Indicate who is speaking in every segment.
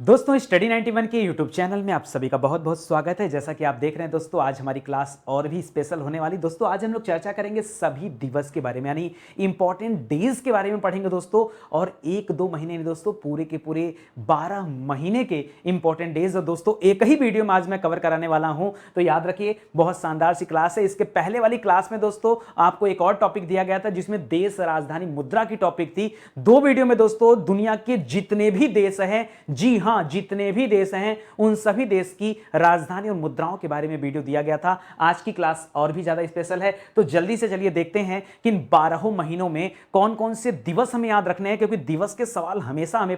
Speaker 1: दोस्तों स्टडी 91 के YouTube channel में आप सभी का बहुत बहुत स्वागत है। जैसा कि आप देख रहे हैं दोस्तों, आज हमारी क्लास और भी स्पेशल होने वाली। दोस्तों आज हम लोग चर्चा करेंगे सभी दिवस के बारे में, यानी इंपॉर्टेंट डेज के बारे में पढ़ेंगे दोस्तों। और एक दो महीने में दोस्तों पूरे के पूरे 12 महीने के इंपॉर्टेंट डेज दोस्तों एक ही वीडियो में आज मैं कवर कराने वाला हूं। तो याद रखिए, बहुत शानदार सी क्लास है। इसके पहले वाली क्लास में दोस्तों आपको एक और टॉपिक दिया गया था जिसमें देश राजधानी मुद्रा की टॉपिक थी। दो वीडियो में दोस्तों दुनिया के जितने भी देश हैं, जी हां जितने भी देश हैं, उन सभी देश की राजधानी और मुद्राओं के बारे में वीडियो दिया गया था। आज की क्लास और भी ज्यादा स्पेशल है, तो जल्दी से चलिए देखते हैं कि इन 12 महीनों में कौन कौन से दिवस हमें याद रखने हैं, क्योंकि दिवस के सवाल हमेशा हमें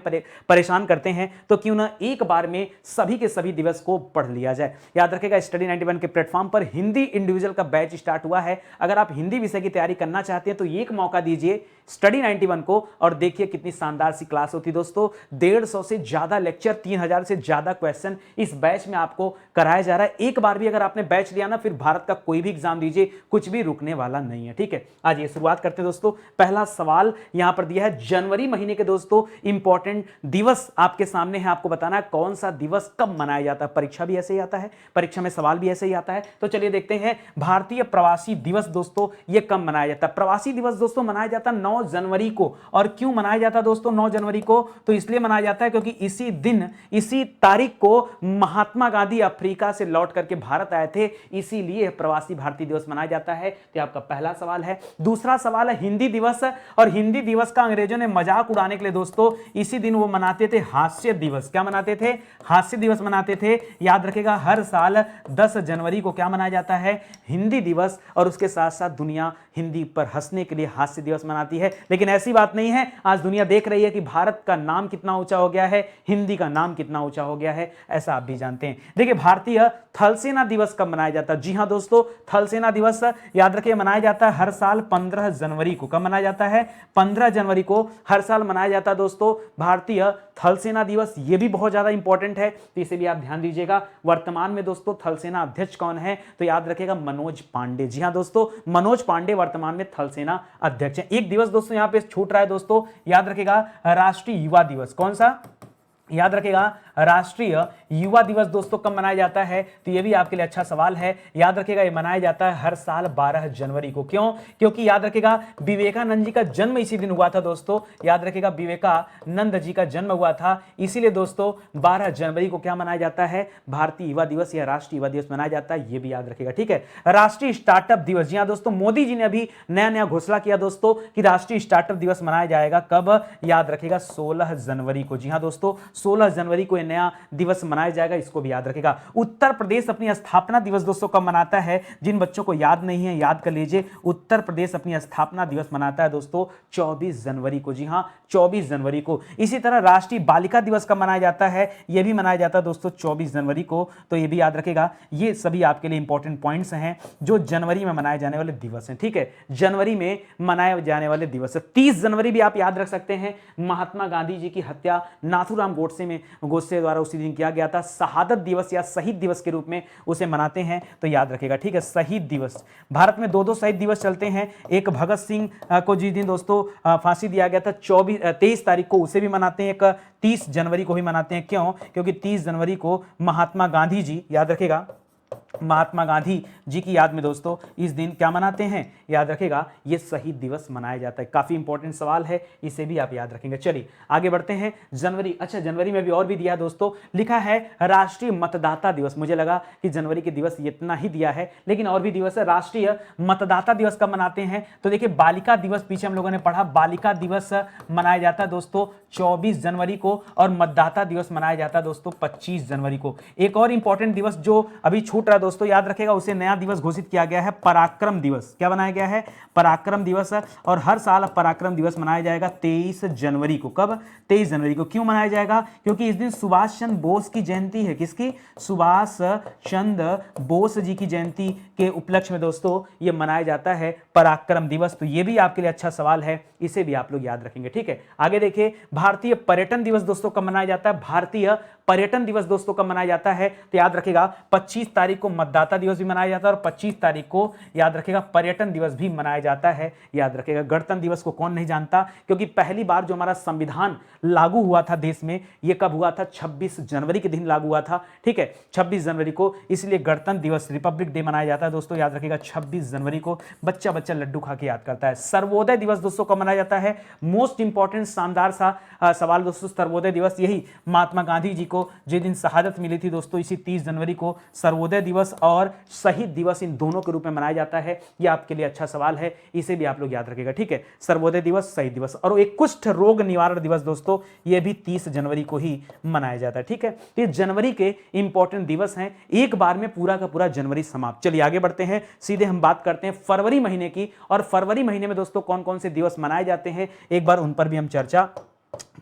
Speaker 1: परेशान करते हैं। तो क्यों ना एक बार में सभी के सभी दिवस को पढ़ लिया जाए। याद रखेगा, स्टडी 91 के प्लेटफॉर्म पर हिंदी इंडिविजुअल का बैच स्टार्ट हुआ है। अगर आप हिंदी विषय की तैयारी करना चाहते हैं तो एक मौका दीजिए स्टडी 91 को और देखिए कितनी शानदार सी क्लास होती है दोस्तों। 150 से ज्यादा लेक्चर, 3000 से ज्यादा क्वेश्चन इस बैच में आपको कराया जा रहा है। एक बार भी अगर आपने बैच लिया ना, फिर भारत का कोई भी एग्जाम दीजिए, कुछ भी रुकने वाला नहीं है। ठीक है, आज ये शुरुआत करते हैं दोस्तों। पहला सवाल यहां पर दिया है, जनवरी महीने के दोस्तों इंपॉर्टेंट दिवस आपके सामने है। आपको बताना है कौन सा दिवस कब मनाया जाता है। परीक्षा भी ऐसे ही आता है, परीक्षा में सवाल भी ऐसे ही आता है। तो चलिए देखते हैं, भारतीय प्रवासी दिवस दोस्तों ये कब मनाया जाता है। प्रवासी दिवस दोस्तों मनाया जाता है 9 जनवरी को। और क्यों मनाया जाता है दोस्तों 9 जनवरी को? तो इसलिए मनाया जाता है क्योंकि इसी दिन, इसी तारीख को महात्मा गांधी अफ्रीका से लौट करके भारत आए थे, इसीलिए प्रवासी भारतीय दिवस मनाया जाता है। तो आपका पहला सवाल है। दूसरा सवाल है हिंदी दिवस। और हिंदी दिवस का अंग्रेजों ने मजाक उड़ाने के लिए दोस्तों इसी दिन वो मनाते थे हास्य दिवस। क्या मनाते थे? हास्य दिवस मनाते थे। याद रखेगा, हर साल 10 जनवरी को क्या मनाया जाता है? हिंदी दिवस। और उसके साथ साथ दुनिया हिंदी पर हंसने के लिए हास्य दिवस मनाती है। लेकिन ऐसी बात नहीं है, आज दुनिया देख रही है कि भारत का नाम कितना ऊंचा हो गया है, हिंदी का नाम कितना ऊंचा हो गया है, ऐसा आप भी जानते हैं। देखिए, भारतीय थल सेना दिवस कब मनाया जाता है? जी हां दोस्तों, थल सेना दिवस याद रखिए मनाया जाता है हर साल 15 जनवरी को। कब मनाया जाता है? 15 जनवरी को हर साल मनाया जाता है दोस्तों भारतीय थल सेना दिवस। यह भी बहुत ज्यादा इंपॉर्टेंट है, तो इसे भी आप ध्यान दीजिएगा। वर्तमान में दोस्तों थल सेना अध्यक्ष कौन है? तो याद रखिएगा मनोज पांडे। जी हां दोस्तों, मनोज पांडे वर्तमान में थल सेना अध्यक्ष है। एक दिवस दोस्तों यहां पे छूट रहा है दोस्तों, याद रखिएगा, राष्ट्रीय युवा दिवस। कौन सा? याद रखेगा, राष्ट्रीय युवा दिवस दोस्तों कब मनाया जाता है? तो यह भी आपके लिए अच्छा सवाल है। याद रखेगा, यह मनाया जाता है हर साल 12 जनवरी को। क्यों? क्योंकि याद रखेगा विवेकानंद जी का जन्म इसी दिन हुआ था दोस्तों। याद रखेगा, विवेकानंद जी का जन्म हुआ था, इसीलिए दोस्तों 12 जनवरी को क्या मनाया जाता है? भारतीय युवा दिवस या राष्ट्रीय युवा दिवस मनाया जाता है। यह भी याद रखेगा। ठीक है, राष्ट्रीय स्टार्टअप दिवस। जी हां दोस्तों, मोदी जी ने अभी नया नया घोषणा किया दोस्तों कि राष्ट्रीय स्टार्टअप दिवस मनाया जाएगा। कब? याद रखेगा 16 जनवरी को। जी हां दोस्तों, 16 जनवरी को यह नया दिवस मनाया जाएगा, इसको भी याद रखेगा। उत्तर प्रदेश अपनी स्थापना दिवस दोस्तों कब मनाता है? जिन बच्चों को याद नहीं है याद कर लीजिए। उत्तर प्रदेश अपनी स्थापना दिवस मनाता है दोस्तों 24 जनवरी को। जी हां, 24 जनवरी को। इसी तरह राष्ट्रीय बालिका दिवस कब मनाया जाता है? यह भी मनाया जाता है दोस्तों 24 जनवरी को। तो यह भी याद रखेगा। ये सभी आपके लिए इंपॉर्टेंट पॉइंट्स हैं जो जनवरी में मनाए जाने वाले दिवस हैं। ठीक है, जनवरी में मनाए जाने वाले दिवस है। 30 जनवरी भी आप याद रख सकते हैं, महात्मा गांधी जी की हत्या नाथूराम गोडसे द्वारा उसी दिन किया गया था। शहादत दिवस या शहीद दिवस के रूप में उसे मनाते हैं, तो याद रखेगा। ठीक है, शहीद दिवस। भारत में 2 शहीद दिवस चलते हैं। एक भगत सिंह को जिस दिन दोस्तों फांसी दिया गया था 23 तारीख को, उसे भी मनाते हैं। एक 30 जनवरी को भी मनाते हैं। क्यों? क्योंकि 30 जनवरी को महात्मा गांधी जी, याद रखेगा, महात्मा गांधी जी की याद में दोस्तों इस दिन क्या मनाते हैं? याद रखेगा, यह शहीद दिवस मनाया जाता है। काफी इंपॉर्टेंट सवाल है, इसे भी आप याद रखेंगे। चलिए आगे बढ़ते हैं। जनवरी, अच्छा जनवरी में भी और भी दिया है दोस्तों, लिखा है राष्ट्रीय मतदाता दिवस। मुझे लगा कि जनवरी के दिवस इतना ही दिया है, लेकिन और भी दिवस है। राष्ट्रीय मतदाता दिवस कब मनाते हैं? तो देखिए, बालिका दिवस पीछे हम लोगों ने पढ़ा, बालिका दिवस मनाया जाता है दोस्तों 24 जनवरी को। और मतदाता दिवस मनाया जाता है दोस्तों 25 जनवरी को। एक और इंपॉर्टेंट दिवस जो अभी छूट रहा है दोस्तों, याद रखेगा, उसे नया दिवस घोषित किया गया है, पराक्रम दिवस। क्या बनाया गया है? पराक्रम दिवस। और हर साल पराक्रम दिवस मनाया जाएगा 23 जनवरी को। कब? 23 जनवरी को। क्यों मनाया जाएगा? क्योंकि इस दिन सुभाष चंद्र बोस की जयंती है। किसकी? सुभाष चंद्र बोस जी की जयंती के उपलक्ष्य में दोस्तों यह मनाया जाता है पराक्रम दिवस। तो यह भी आपके लिए अच्छा सवाल है, इसे भी आप लोग याद रखेंगे। ठीक है, आगे देखिए, भारतीय पर्यटन दिवस दोस्तों कब मनाया जाता है? भारतीय पर्यटन दिवस दोस्तों कब मनाया जाता है, तो याद रखेगा 25 तारीख को मतदाता दिवस भी मनाया जाता है और 25 तारीख को याद रखेगा पर्यटन दिवस भी मनाया जाता है। याद रखेगा गणतंत्र दिवस को कौन नहीं जानता, क्योंकि पहली बार जो हमारा संविधान लागू हुआ था देश में, यह कब हुआ था, 26 जनवरी के दिन लागू हुआ था। ठीक है, 26 जनवरी को, इसलिए गणतंत्र दिवस रिपब्लिक डे मनाया जाता है दोस्तों। याद रखेगा 26 जनवरी को बच्चा बच्चा लड्डू खा के याद करता है। सर्वोदय दिवस दोस्तों कब मनाया जाता है, मोस्ट इंपॉर्टेंट शानदार सा सवाल दोस्तों। सर्वोदय दिवस यही महात्मा गांधी जी को जिस दिन शहादत मिली थी दोस्तों, इसी 30 जनवरी को सर्वोदय दिवस और शहीद दिवस इन दोनों के रूप में मनाया जाता है। यह आपके लिए अच्छा सवाल है, इसे भी आप लोग याद रखिएगा। ठीक है, सर्वोदय दिवस, शहीद दिवस। और एक कुष्ठ रोग निवारण दिवस दोस्तों, यह भी 30 जनवरी को ही मनाया जाता है। ठीक है, ये जनवरी के इंपॉर्टेंट दिवस हैं, एक बार में पूरा का पूरा जनवरी समाप्त। चलिए आगे बढ़ते हैं, सीधे हम बात करते हैं फरवरी महीने की। और फरवरी महीने में दोस्तों कौन कौन से दिवस मनाए जाते हैं, एक बार उन पर भी हम चर्चा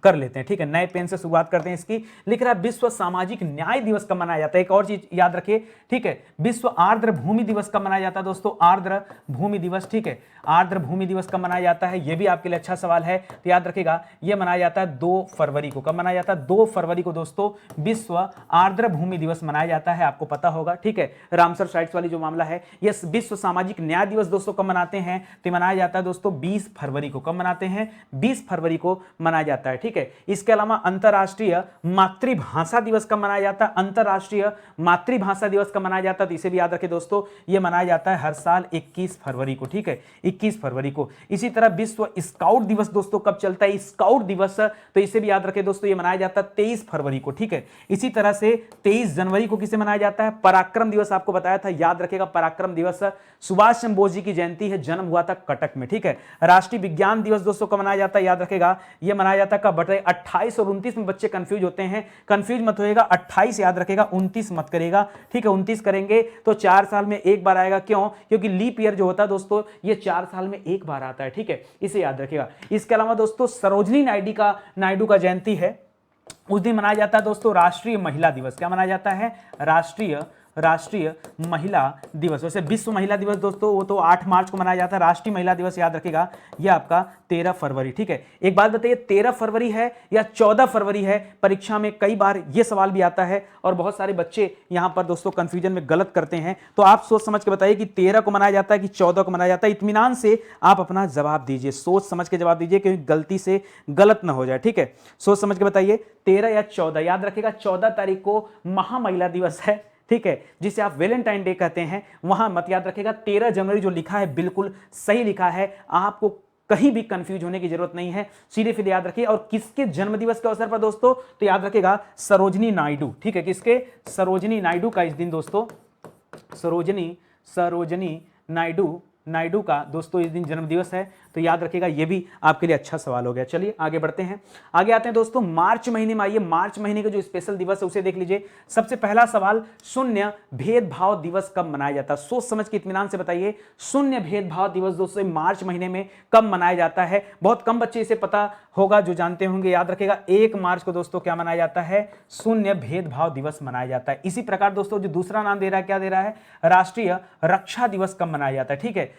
Speaker 1: कर लेते हैं। ठीक है, नए पेन से शुरुआत करते हैं इसकी। लिख रहा है विश्व सामाजिक न्याय दिवस कब मनाया जाता है, एक और चीज याद रखिए। ठीक है, विश्व आर्द्र भूमि दिवस कब मनाया जाता है दोस्तों, आर्द्र भूमि दिवस। ठीक है, आर्द्र भूमि दिवस कब मनाया जाता है, यह भी आपके लिए अच्छा सवाल है, तो याद रखिएगा यह मनाया जाता है 2 फरवरी को। कब मनाया जाता है, 2 फरवरी को दोस्तों विश्व आर्द्र भूमि दिवस मनाया जाता है, आपको पता होगा। ठीक है, रामसर साइट्स वाली जो मामला है, यह विश्व सामाजिक न्याय दिवस दोस्तों कब मनाते हैं, तो मनाया जाता है दोस्तों 20 फरवरी को। कब मनाते हैं, 20 फरवरी को मनाया जाता है। ठीक है, इसके अलावा अंतरराष्ट्रीय मातृभाषा दिवस कब मनाया जाता है, अंतरराष्ट्रीय मातृभाषा दिवस कब मनाया जाता है, तो इसे भी याद रखें दोस्तों, यह मनाया जाता है हर साल 21 फरवरी को। ठीक है, 21 फरवरी को। इसी तरह विश्व स्काउट दिवस दोस्तों कब चलता है, स्काउट दिवस, तो इसे भी याद रखें दोस्तों, यह मनाया जाता है 23 फरवरी को। ठीक है, इसी तरह से 23 जनवरी को किसे मनाया जाता है, पराक्रम दिवस, आपको बताया था, याद रखेगा पराक्रम दिवस सुभाष चंद्र बोस जी की जयंती है, जन्म हुआ था कटक में। ठीक है, राष्ट्रीय विज्ञान दिवस दोस्तों कब मनाया जाता है, याद रखेगा यह मनाया जाता है कब, बटे 28 और 29 में बच्चे कंफ्यूज होते हैं, कंफ्यूज मत होएगा, 28 याद रखेगा, 29 मत करेगा। ठीक है, 29 करेंगे तो 4 साल में एक बार आएगा, क्यों, क्योंकि लीप ईयर जो होता है दोस्तों, ये 4 साल में एक बार आता है। ठीक है, इसे याद रखेगा। इसके अलावा दोस्तों सरोजनी नायडू का जयंती है, उस दिन मनाया जाता है दोस्तों राष्ट्रीय महिला दिवस। क्या मनाया जाता है, राष्ट्रीय महिला दिवस। वैसे विश्व महिला दिवस दोस्तों वो तो 8 मार्च को मनाया जाता है, राष्ट्रीय महिला दिवस याद रखेगा यह आपका 13 फरवरी। ठीक है, एक बात बताइए 13 फरवरी है या 14 फरवरी है, परीक्षा में कई बार यह सवाल भी आता है और बहुत सारे बच्चे यहां पर दोस्तों कंफ्यूजन में गलत करते हैं, तो आप सोच समझ के बताइए कि 13 को मनाया जाता है कि 14 को मनाया जाता है। इत्मीनान से आप अपना जवाब दीजिए, सोच समझ के जवाब दीजिए, क्योंकि गलती से गलत ना हो जाए। ठीक है, सोच समझ के बताइए 13 या 14। याद रखेगा 14 तारीख को महामहिला दिवस है। ठीक है, जिसे आप वैलेंटाइन डे कहते हैं, वहां मत याद रखेगा 13 जनवरी जो लिखा है बिल्कुल सही लिखा है, आपको कहीं भी कंफ्यूज होने की जरूरत नहीं है, सीधे सीधे याद रखिए। और किसके जन्मदिवस के अवसर पर दोस्तों, तो याद रखेगा सरोजनी नायडू। ठीक है, किसके, सरोजनी नायडू का इस दिन दोस्तों, सरोजनी नायडू का दोस्तों इस दिन जन्मदिवस है, तो याद रखिएगा ये भी आपके लिए अच्छा सवाल हो गया। चलिए आगे बढ़ते हैं, आगे आते हैं दोस्तों मार्च महीने में। आइए मार्च महीने का जो स्पेशल दिवस है उसे देख लीजिए। सबसे पहला सवाल, शून्य भेदभाव दिवस कब मनाया जाता है, सोच समझ के इत्मीनान से बताइए, शून्य भेदभाव दिवस दोस्तों मार्च महीने में कब मनाया जाता है। बहुत कम बच्चे इसे पता होगा, जो जानते होंगे। याद रखेगा 1 मार्च को दोस्तों क्या मनाया जाता है, शून्य भेदभाव दिवस मनाया जाता है। इसी प्रकार दोस्तों जो दूसरा नाम दे रहा है, क्या दे रहा है, राष्ट्रीय रक्षा दिवस कब मनाया जाता है। ठीक है,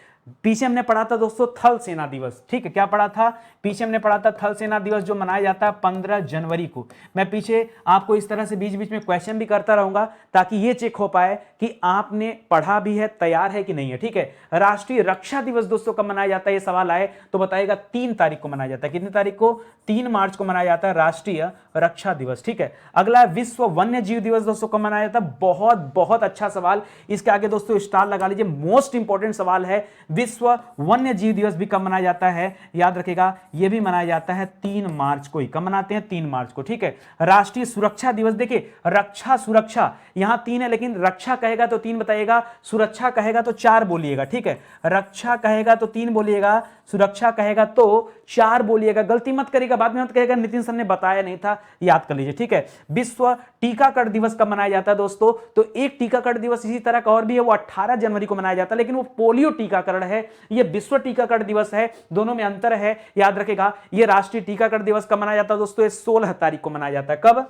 Speaker 1: पीछे हमने पढ़ा था दोस्तों थल सेना दिवस। ठीक है, क्या पढ़ा था, पीछे हमने पढ़ा था थल सेना दिवस जो मनाया जाता है 15 जनवरी को। मैं पीछे आपको इस तरह से बीच बीच में क्वेश्चन भी करता रहूंगा, ताकि ये चेक हो पाए कि आपने पढ़ा भी है, तैयार है कि नहीं है। ठीक है, राष्ट्रीय रक्षा दिवस दोस्तों कब मनाया जाता है, ये सवाल आए तो बताइएगा 3 तारीख को मनाया जाता है। कितनी तारीख को, 3 मार्च को मनाया जाता है राष्ट्रीय रक्षा दिवस। ठीक है, अगला विश्व वन्य जीव दिवस दोस्तों कब मनाया जाता है, बहुत बहुत अच्छा सवाल, इसके आगे दोस्तों स्टार लगा लीजिए, मोस्ट इंपॉर्टेंट सवाल है। विश्व वन्य जीव दिवस भी कब मनाया जाता है, याद रखेगा यह भी मनाया जाता है 3 मार्च को ही। कब मनाते हैं, 3 मार्च को। ठीक है, राष्ट्रीय सुरक्षा दिवस, देखिए रक्षा सुरक्षा यहां 3 है, लेकिन रक्षा कहेगा तो 3 बताइएगा, सुरक्षा कहेगा तो 4 बोलिएगा। ठीक है, रक्षा कहेगा तो 3 बोलिएगा, सुरक्षा कहेगा तो 4 बोलिएगा, गलती मत करिएगा, बाद में मत कहेगा नितिन सर ने बताया नहीं था, याद कर लीजिए। ठीक है, विश्व टीकाकरण दिवस कब मनाया जाता है दोस्तों, तो एक टीकाकरण दिवस इसी तरह का और भी है, वो 18 जनवरी को मनाया जाता है, लेकिन वो पोलियो टीकाकरण है, ये विश्व टीकाकरण दिवस है, दोनों में अंतर है। याद रखेगा ये राष्ट्रीय टीकाकरण दिवस कब मनाया जाता है दोस्तों, ये 16 तारीख को मनाया जाता है। कब,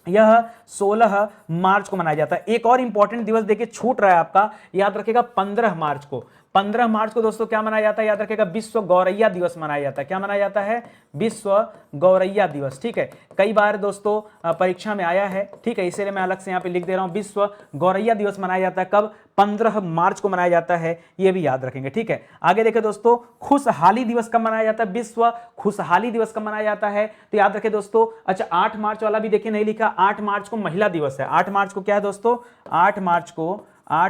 Speaker 1: यह 16 मार्च को मनाया जाता है। एक और इंपॉर्टेंट दिवस देखिए छूट रहा है आपका, याद रखेगा 15 मार्च को। 15 मार्च को दोस्तों क्या मनाया जाता है, याद रखिएगा, विश्व गौरैया दिवस मनाया जाता है। क्या मनाया जाता है, विश्व गौरैया दिवस, ठीक है। कई बार दोस्तों परीक्षा में आया है, ठीक है, इसीलिए मैं अलग से यहाँ पे लिख दे रहा हूँ। विश्व गौरैया दिवस मनाया जाता है कब, 15 मार्च को मनाया जाता है, ये भी याद रखेंगे, ठीक है। आगे देखिए दोस्तों, खुशहाली दिवस कब मनाया जाता है, विश्व खुशहाली दिवस कब मनाया जाता है, तो याद रखें दोस्तों। अच्छा 8 मार्च वाला भी देखिए नहीं लिखा, 8 मार्च को महिला दिवस है। 8 मार्च को क्या है दोस्तों, 8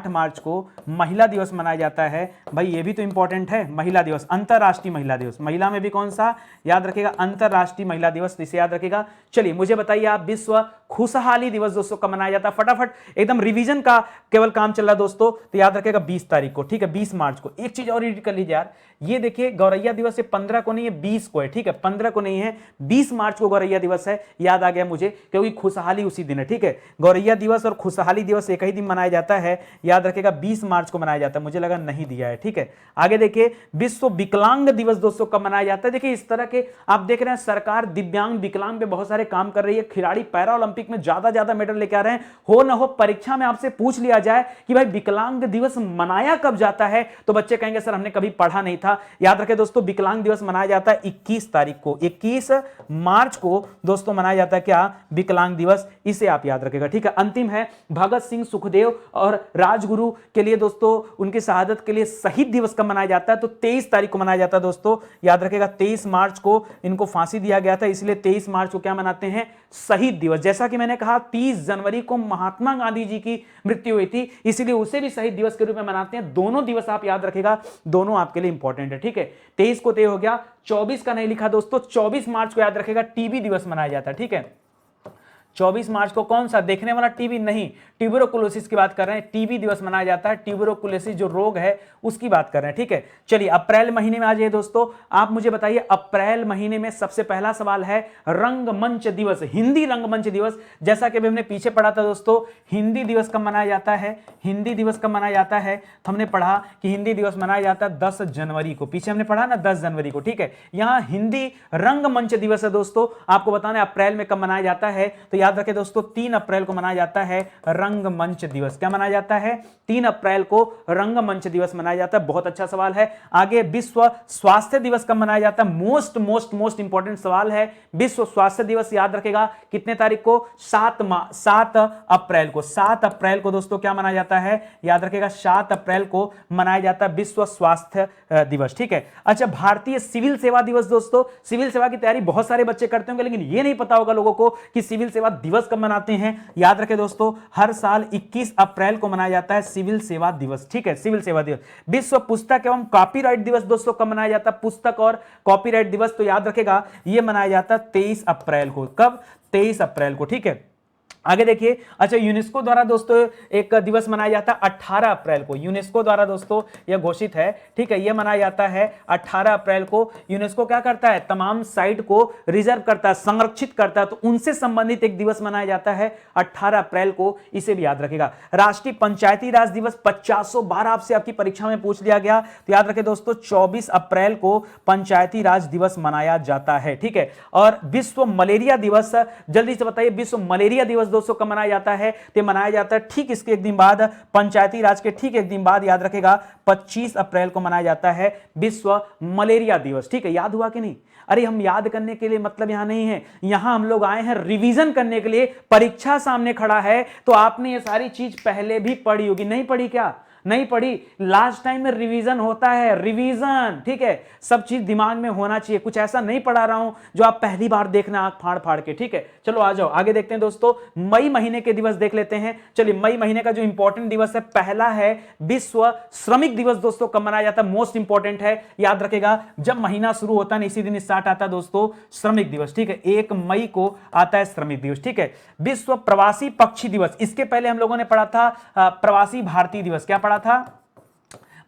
Speaker 1: मार्च को महिला दिवस मनाया जाता है। भाई ये भी तो इंपॉर्टेंट है, महिला दिवस, अंतरराष्ट्रीय महिला दिवस। महिला में भी कौन सा, याद रखिएगा, अंतरराष्ट्रीय महिला दिवस, इसे याद रखिएगा। चलिए मुझे बताइए आप, विश्व खुशहाली दिवस दोस्तों कब मनाया जाता है, फटाफट एकदम रिवीजन का केवल काम चल रहा है दोस्तों, तो याद रखिएगा 20 तारीख को, ठीक है, 20 मार्च को। एक चीज और रीड कर लीजिए यार, ये देखिए गौरैया दिवस 15 को नहीं है, 20 को है, ठीक है, 15 को नहीं है, 20 मार्च को गौरैया दिवस है। याद आ गया मुझे, क्योंकि खुशहाली उसी दिन है, ठीक है। गौरैया दिवस और खुशहाली दिवस एक ही दिन मनाया जाता है, याद रखिएगा 20 मार्च को मनाया जाता है। मुझे लगा नहीं दिया है, ठीक है। आगे देखिए, विश्व विकलांग दिवस दोस्तों कब मनाया जाता है। देखिए इस तरह के आप देख रहे हैं, सरकार दिव्यांग विकलांग पे बहुत सारे काम कर रही है। खिलाड़ी पैरा ओलंपिक में ज्यादा मेडल लेके आ रहे हैं। हो ना हो परीक्षा में आपसे पूछ लिया जाए कि भाई विकलांग दिवस मनाया कब जाता है, तो बच्चे कहेंगे सर हमने कभी पढ़ा नहीं था। याद रखें दोस्तों, विकलांग दिवस मनाया जाता है 21 तारीख को, 21 मार्च को दोस्तों मनाया जाता है क्या, विकलांग दिवस। इसे आप याद रखेगा, ठीक है। अंतिम है, भगत सिंह, सुखदेव और राजगुरु के लिए दोस्तों उनकी शहादत के लिए शहीद दिवस कब मनाया जाता है, तो 23 तारीख को मनाया जाता है दोस्तों। याद रखेगा 23 मार्च को इनको फांसी दिया गया था, इसलिए 23 मार्च को क्या मनाते हैं, शहीद दिवस। जैसा कि मैंने कहा 30 जनवरी को महात्मा गांधी जी की मृत्यु हुई थी, इसलिए उसे भी शहीद दिवस के रूप में मनाते हैं। दोनों दिवस आप याद रखेगा, दोनों आपके लिए इंपॉर्टेंट है, ठीक है। 23 को तय हो गया, 24 का नहीं लिखा दोस्तों, 24 मार्च को याद रखेगा टीबी दिवस मनाया जाता है, ठीक है। 24 मार्च को कौन सा, देखने वाला टीबी नहीं, ट्यूबरकुलोसिस की बात कर रहे हैं, टीबी दिवस मनाया जाता है। ट्यूबरकुलोसिस जो रोग है उसकी बात कर रहे हैं, ठीक है। चलिए अप्रैल महीने में आ जाइए दोस्तों, आप मुझे बताइए अप्रैल महीने में सबसे पहला सवाल है रंगमंच दिवस, हिंदी रंगमंच दिवस। जैसा कि हमने पीछे पढ़ा था दोस्तों, हिंदी दिवस कब मनाया जाता है, हिंदी दिवस कब मनाया जाता है, तो हमने पढ़ा कि हिंदी दिवस मनाया जाता है 10 जनवरी को, पीछे हमने पढ़ा ना 10 जनवरी को, ठीक है। यहां हिंदी रंगमंच दिवस है दोस्तों, आपको बताना है अप्रैल में कब मनाया जाता है, तो याद रखें दोस्तों 3 अप्रैल को मनाया जाता है रंगमंच दिवस। क्या मनाया जाता है, 3 अप्रैल को रंगमंच दिवस मनाया जाता है। बहुत अच्छा सवाल है। आगे विश्व स्वास्थ्य दिवस कब मनाया जाता है, मोस्ट इंपॉर्टेंट सवाल है। विश्व स्वास्थ्य दिवस याद रखेगा कितने तारीख को, 7 अप्रैल को। 7 अप्रैल को दोस्तों क्या मनाया जाता है, याद रखेगा 7 अप्रैल को मनाया जाता है विश्व स्वास्थ्य दिवस, ठीक है। अच्छा भारतीय सिविल सेवा दिवस दोस्तों, सिविल सेवा की तैयारी बहुत सारे बच्चे करते होंगे, लेकिन यह नहीं पता होगा लोगों को कि सिविल सेवा दिवस कब मनाते हैं। याद रखें दोस्तों, हर साल 21 अप्रैल को मनाया जाता है सिविल सेवा दिवस, ठीक है, सिविल सेवा दिवस। विश्व पुस्तक एवं कॉपीराइट दिवस दोस्तों कब मनाया जाता है, पुस्तक और कॉपीराइट दिवस, तो याद रखेगा यह मनाया जाता है 23 अप्रैल को। कब, 23 अप्रैल को, ठीक है। आगे देखिए, अच्छा यूनेस्को द्वारा दोस्तों एक दिवस मनाया जाता है 18 अप्रैल को, यूनेस्को द्वारा दोस्तों यह घोषित है, ठीक है, यह मनाया जाता है 18 अप्रैल को। यूनेस्को क्या करता है, तमाम साइट को रिजर्व करता है, संरक्षित करता है, तो उनसे संबंधित एक दिवस मनाया जाता है 18 अप्रैल को, इसे भी याद रखेगा। राष्ट्रीय पंचायती राज दिवस 50 बार आपसे आपकी परीक्षा में पूछ लिया गया, तो याद रखें दोस्तों 24 अप्रैल को पंचायती राज दिवस मनाया जाता है, ठीक है। और विश्व मलेरिया दिवस, जल्दी से बताइए, विश्व मलेरिया दिवस दोस्तों कब मनाया जाता है, तो मनाया जाता है ठीक इसके एक दिन बाद, पंचायती राज के ठीक एक दिन बाद, याद रखेगा 25 अप्रैल को मनाया जाता है विश्व मलेरिया दिवस, ठीक है। याद हुआ कि नहीं, अरे हम याद करने के लिए मतलब यहां नहीं है, यहां हम लोग आए हैं रिवीजन करने के लिए। परीक्षा सामने खड़ा है तो आपने ये सारी चीज पहले भी पढ़ी होगी, नहीं पढ़ी क्या, नहीं पढ़ी, लास्ट टाइम में रिवीजन होता है, रिवीजन, ठीक है। सब चीज दिमाग में होना चाहिए, कुछ ऐसा नहीं पढ़ा रहा हूं जो आप पहली बार देखना आंख फाड़ फाड़ के, ठीक है। चलो आ जाओ आगे देखते हैं दोस्तों, मई महीने के दिवस देख लेते हैं। चलिए मई महीने का जो इंपॉर्टेंट दिवस है, पहला है विश्व श्रमिक दिवस दोस्तों कब मनाया जाता है, मोस्ट इंपॉर्टेंट है, याद रखेगा जब महीना शुरू होता है इसी दिन स्टार्ट आता है दोस्तों श्रमिक दिवस, ठीक है, 1 मई को आता है श्रमिक दिवस, ठीक है। विश्व प्रवासी पक्षी दिवस, इसके पहले हम लोगों ने पढ़ा था प्रवासी भारतीय दिवस, क्या पढ़ा था,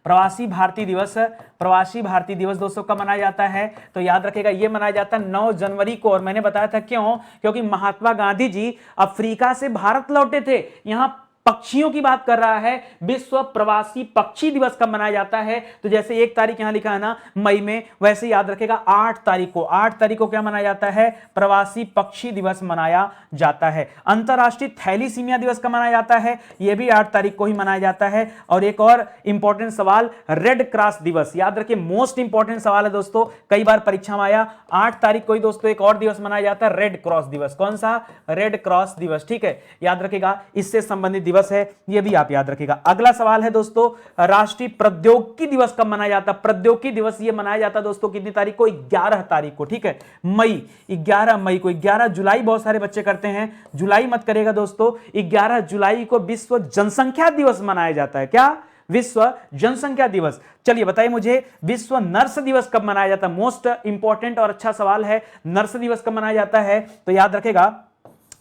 Speaker 1: प्रवासी भारतीय दिवस। प्रवासी भारतीय दिवस दोस्तों कब मनाया जाता है, तो याद रखेगा यह मनाया जाता है 9 जनवरी को, और मैंने बताया था क्यों, क्योंकि महात्मा गांधी जी अफ्रीका से भारत लौटे थे, यहां पक्षियों की बात कर रहा है, विश्व प्रवासी पक्षी दिवस कब मनाया जाता है? तो जैसे 1 तारीख यहां लिखा है ना मई में, वैसे याद रखेगा 8 तारीख को क्या मनाया जाता है? प्रवासी पक्षी दिवस मनाया जाता है। अंतरराष्ट्रीय थैलीसीमिया दिवस कब मनाया जाता है? यह भी 8 तारीख को ही मनाया जाता है। और एक और इंपॉर्टेंट सवाल, रेड क्रॉस दिवस, याद रखिए मोस्ट इंपॉर्टेंट सवाल है दोस्तों, कई बार परीक्षा में आया। 8 तारीख को ही दोस्तों एक और दिवस मनाया जाता है, रेड क्रॉस दिवस। कौन सा? रेड क्रॉस दिवस, ठीक है, याद रखिएगा, इससे संबंधित दिवस है, यह भी आप याद रखिएगा। अगला सवाल है दोस्तों, राष्ट्रीय प्रौद्योगिकी दिवस कब मनाया जाता है? प्रौद्योगिकी दिवस यह मनाया जाता है दोस्तों कितनी तारीख को? 11 तारीख को, ठीक है, मई, 11 मई को। 11 जुलाई बहुत सारे बच्चे करते हैं, जुलाई मत करेगा दोस्तों। 11 जुलाई को विश्व जनसंख्या दिवस मनाया जाता है। क्या? विश्व जनसंख्या दिवस। चलिए बताइए मुझे, विश्व नर्स दिवस कब मनाया जाता है? मोस्ट इंपॉर्टेंट और अच्छा सवाल है, नर्स दिवस कब मनाया जाता है? तो याद रखेगा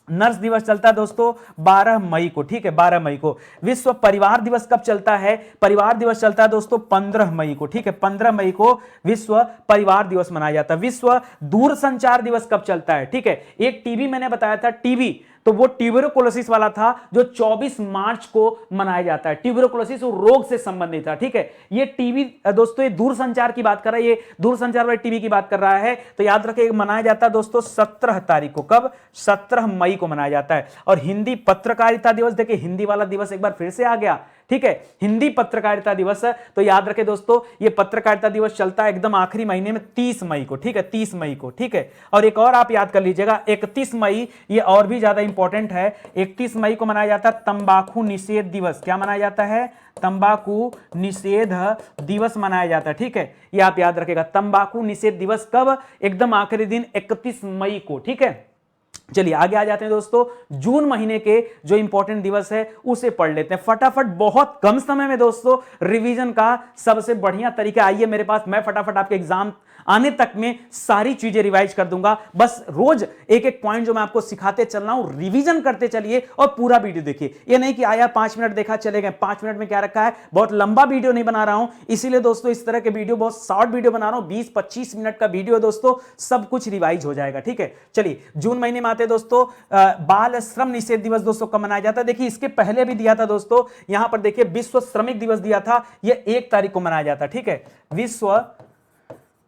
Speaker 1: नर्स दिवस चलता है दोस्तों 12 मई को, ठीक है, 12 मई को। विश्व परिवार दिवस कब चलता है? परिवार दिवस चलता है दोस्तों 15 मई को, ठीक है, 15 मई को विश्व परिवार दिवस मनाया जाता है। विश्व दूरसंचार दिवस कब चलता है? ठीक है, एक टीबी मैंने बताया था, टीबी तो वो ट्यूबरकुलोसिस वाला था जो 24 मार्च को मनाया जाता है। ट्यूबरकुलोसिस रोग से संबंधित था, ठीक है। ये टीबी दोस्तों, ये दूरसंचार की बात कर रहा है, ये दूरसंचार वाले टीबी की बात कर रहा है। तो याद रखिए मनाया जाता है दोस्तों 17 तारीख को। कब? 17 मई को मनाया जाता है। और हिंदी पत्रकारिता दिवस, देखिए हिंदी वाला दिवस एक बार फिर से आ गया, ठीक है, हिंदी पत्रकारिता दिवस। तो याद रखें दोस्तों, ये पत्रकारिता दिवस चलता है एकदम आखिरी महीने में 30 मई को, ठीक है, 30 मई को, ठीक है। और एक और आप याद कर लीजिएगा 31 मई, ये और भी ज्यादा इंपॉर्टेंट है, 31 मई को मनाया जाता है तंबाकू निषेध दिवस। क्या मनाया जाता है? तंबाकू निषेध दिवस मनाया जाता है, ठीक है, ये आप याद रखेगा। तंबाकू निषेध दिवस कब? एकदम आखिरी दिन 31 मई को, ठीक है। चलिए आगे आ जाते हैं दोस्तों, जून महीने के जो इंपॉर्टेंट दिवस है उसे पढ़ लेते हैं फटाफट, बहुत कम समय में दोस्तों। रिवीजन का सबसे बढ़िया तरीका, आइए मेरे पास, मैं फटाफट आपके एग्जाम आने तक में सारी चीजें रिवाइज कर दूंगा। बस रोज एक एक पॉइंट जो मैं आपको सिखाते चल रहा हूं, रिवीजन करते चलिए और पूरा वीडियो देखिए। ये नहीं कि आया 5 मिनट देखा चले गए, 5 मिनट में क्या रखा है, बहुत लंबा वीडियो नहीं बना रहा हूं, इसीलिए दोस्तों इस तरह के वीडियो बहुत शॉर्ट वीडियो बना रहा हूं, 20-25 मिनट का वीडियो दोस्तों, सब कुछ रिवाइज हो जाएगा, ठीक है। चलिए जून महीने में आते हैं दोस्तों, बाल श्रम निषेध दिवस दोस्तों कब मनाया जाता है? देखिए इसके पहले भी दिया था दोस्तों, यहां पर देखिए विश्व श्रमिक दिवस दिया था, यह 1 तारीख को मनाया जाता है, ठीक है।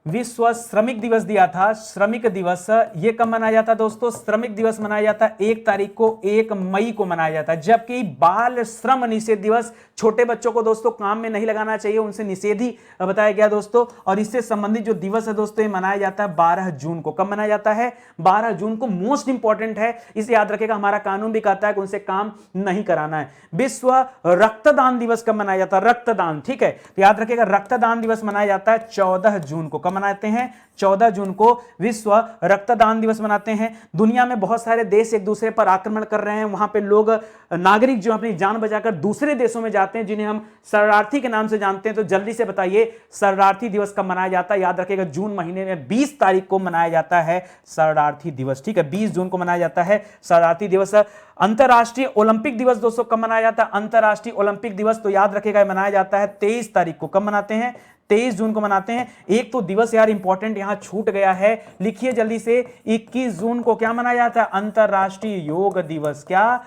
Speaker 1: विश्व श्रमिक दिवस दिया था, श्रमिक दिवस ये कब मनाया जाता है दोस्तों? श्रमिक दिवस मनाया जाता है 1 तारीख को, 1 मई को मनाया जाता है। जबकि बाल श्रम निषेध दिवस, छोटे बच्चों को दोस्तों काम में नहीं लगाना चाहिए, उनसे निषेध ही बताया गया दोस्तों। और इससे संबंधित जो दिवस है दोस्तों, ये मनाया जाता है 12 जून को। कब मनाया जाता है? 12 जून को। मोस्ट इंपॉर्टेंट है, इसे याद रखेगा, हमारा कानून भी कहता है कि उनसे काम नहीं कराना है। विश्व रक्तदान दिवस कब मनाया जाता है? रक्तदान, ठीक है, तो याद रखेगा रक्तदान दिवस मनाया जाता है 14 जून को। कब मनाते हैं? 14 जून को विश्व रक्तदान दिवस मनाते हैं। दुनिया में बहुत सारे देश एक दूसरे पर आक्रमण कर रहे हैं, वहां पे लोग, नागरिक जो अपनी जान बचाकर दूसरे देशों में जाते हैं, जिन्हें हम शरणार्थी के नाम से जानते हैं। तो जल्दी से बताइए शरणार्थी दिवस कब मनाया जाता है? याद रखिएगा जून महीने में 20 तारीख को मनाया जाता है शरणार्थी दिवस, ठीक है, 20 जून को मनाया जाता है शरणार्थी दिवस। अंतरराष्ट्रीय ओलंपिक दिवस दोस्तों कब मनाया जाता है? अंतरराष्ट्रीय ओलंपिक दिवस तो याद रखिएगा मनाया जाता है 23 तारीख को। कब मनाते हैं? 23 जून को मनाते हैं। एक तो दिवस यार इंपॉर्टेंट यहां छूट गया है, लिखिए जल्दी से, 21 जून को क्या मनाया जाता है? अंतरराष्ट्रीय योग दिवस। क्या?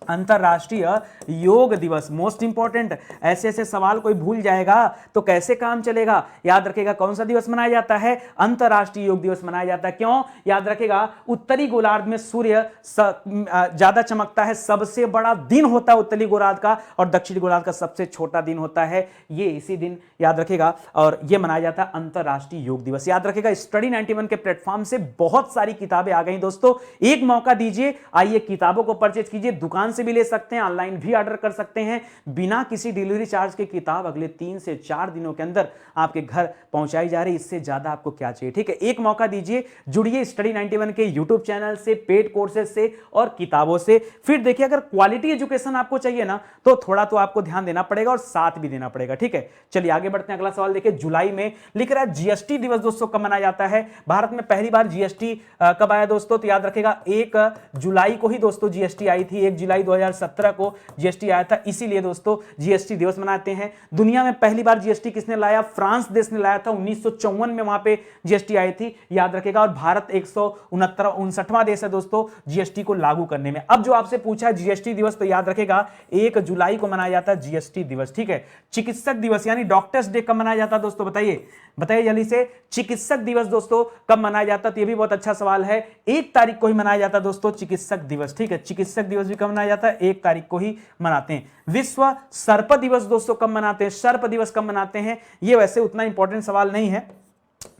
Speaker 1: अंतरराष्ट्रीय योग दिवस। मोस्ट इंपॉर्टेंट, ऐसे ऐसे सवाल कोई भूल जाएगा तो कैसे काम चलेगा? याद रखेगा कौन सा दिवस मनाया जाता है? अंतरराष्ट्रीय योग दिवस मनाया जाता है। क्यों? याद रखेगा उत्तरी गोलार्ध में सूर्य ज्यादा चमकता है, सबसे बड़ा दिन होता है उत्तरी गोलार्ध का, और दक्षिणी गोलार्ध का सबसे छोटा दिन होता है, ये इसी दिन याद रखेगा, और ये मनाया जाता है अंतरराष्ट्रीय योग दिवस। याद रखेगा स्टडी 91 के प्लेटफॉर्म से बहुत सारी किताबें आ गई दोस्तों, एक मौका दीजिए, आइए किताबों को परचेज कीजिए, दुकान से भी ले सकते हैं, ऑनलाइन भी ऑर्डर कर सकते हैं, बिना किसी डिलीवरी चार्ज के किताब अगले 3 से 4 दिनों के अंदर आपके घर पहुंचाई जा रही। इससे ज्यादा आपको क्या चाहिए? ठीक है, एक मौका दीजिए, जुड़िए स्टडी 91 के यूट्यूब चैनल से, पेड कोर्सेज से और किताबों से। फिर देखिए अगर क्वालिटी एजुकेशन आपको चाहिए ना, तो थोड़ा तो आपको ध्यान देना पड़ेगा और साथ भी देना पड़ेगा। ठीक है, चलिए आगे बढ़ते हैं। अगला सवाल देखिए, जुलाई में लिख रहा है जीएसटी दिवस दोस्तों कब मनाया जाता है? भारत में पहली बार जीएसटी कब आया दोस्तों? तो याद रखेगा 1 जुलाई को ही दोस्तों जीएसटी आई थी, 1 जुलाई जुलाई 2017 को जीएसटी आया था, इसीलिए दोस्तों जीएसटी दिवस मनाते हैं। दुनिया में पहली बार जीएसटी किसने लाया? फ्रांस देश ने लाया था, 1954 में वहां पे जीएसटी आई थी, याद रखेगा। और भारत 169वां देश है दोस्तों जीएसटी को लागू करने में। अब जो आपसे पूछा जीएसटी दिवस, तो याद रखेगा 1 जुलाई को मनाया जाता है जीएसटी दिवस, ठीक है। चिकित्सक दिवस यानी डॉक्टर्स डे कब मनाया जाता है दोस्तों? बताइए बताइए जल्दी से। चिकित्सक दिवस दोस्तों कब मनाया जाता है? तो ये भी बहुत अच्छा सवाल है। 1 तारीख को ही मनाया जाता है दोस्तों चिकित्सक दिवस, ठीक है। चिकित्सक दिवस भी कब मनाया जाता है? 1 तारीख को ही मनाते हैं। विश्व सर्प दिवस दोस्तों कब मनाते हैं? सर्प दिवस कब मनाते हैं? ये वैसे उतना इंपॉर्टेंट सवाल नहीं है,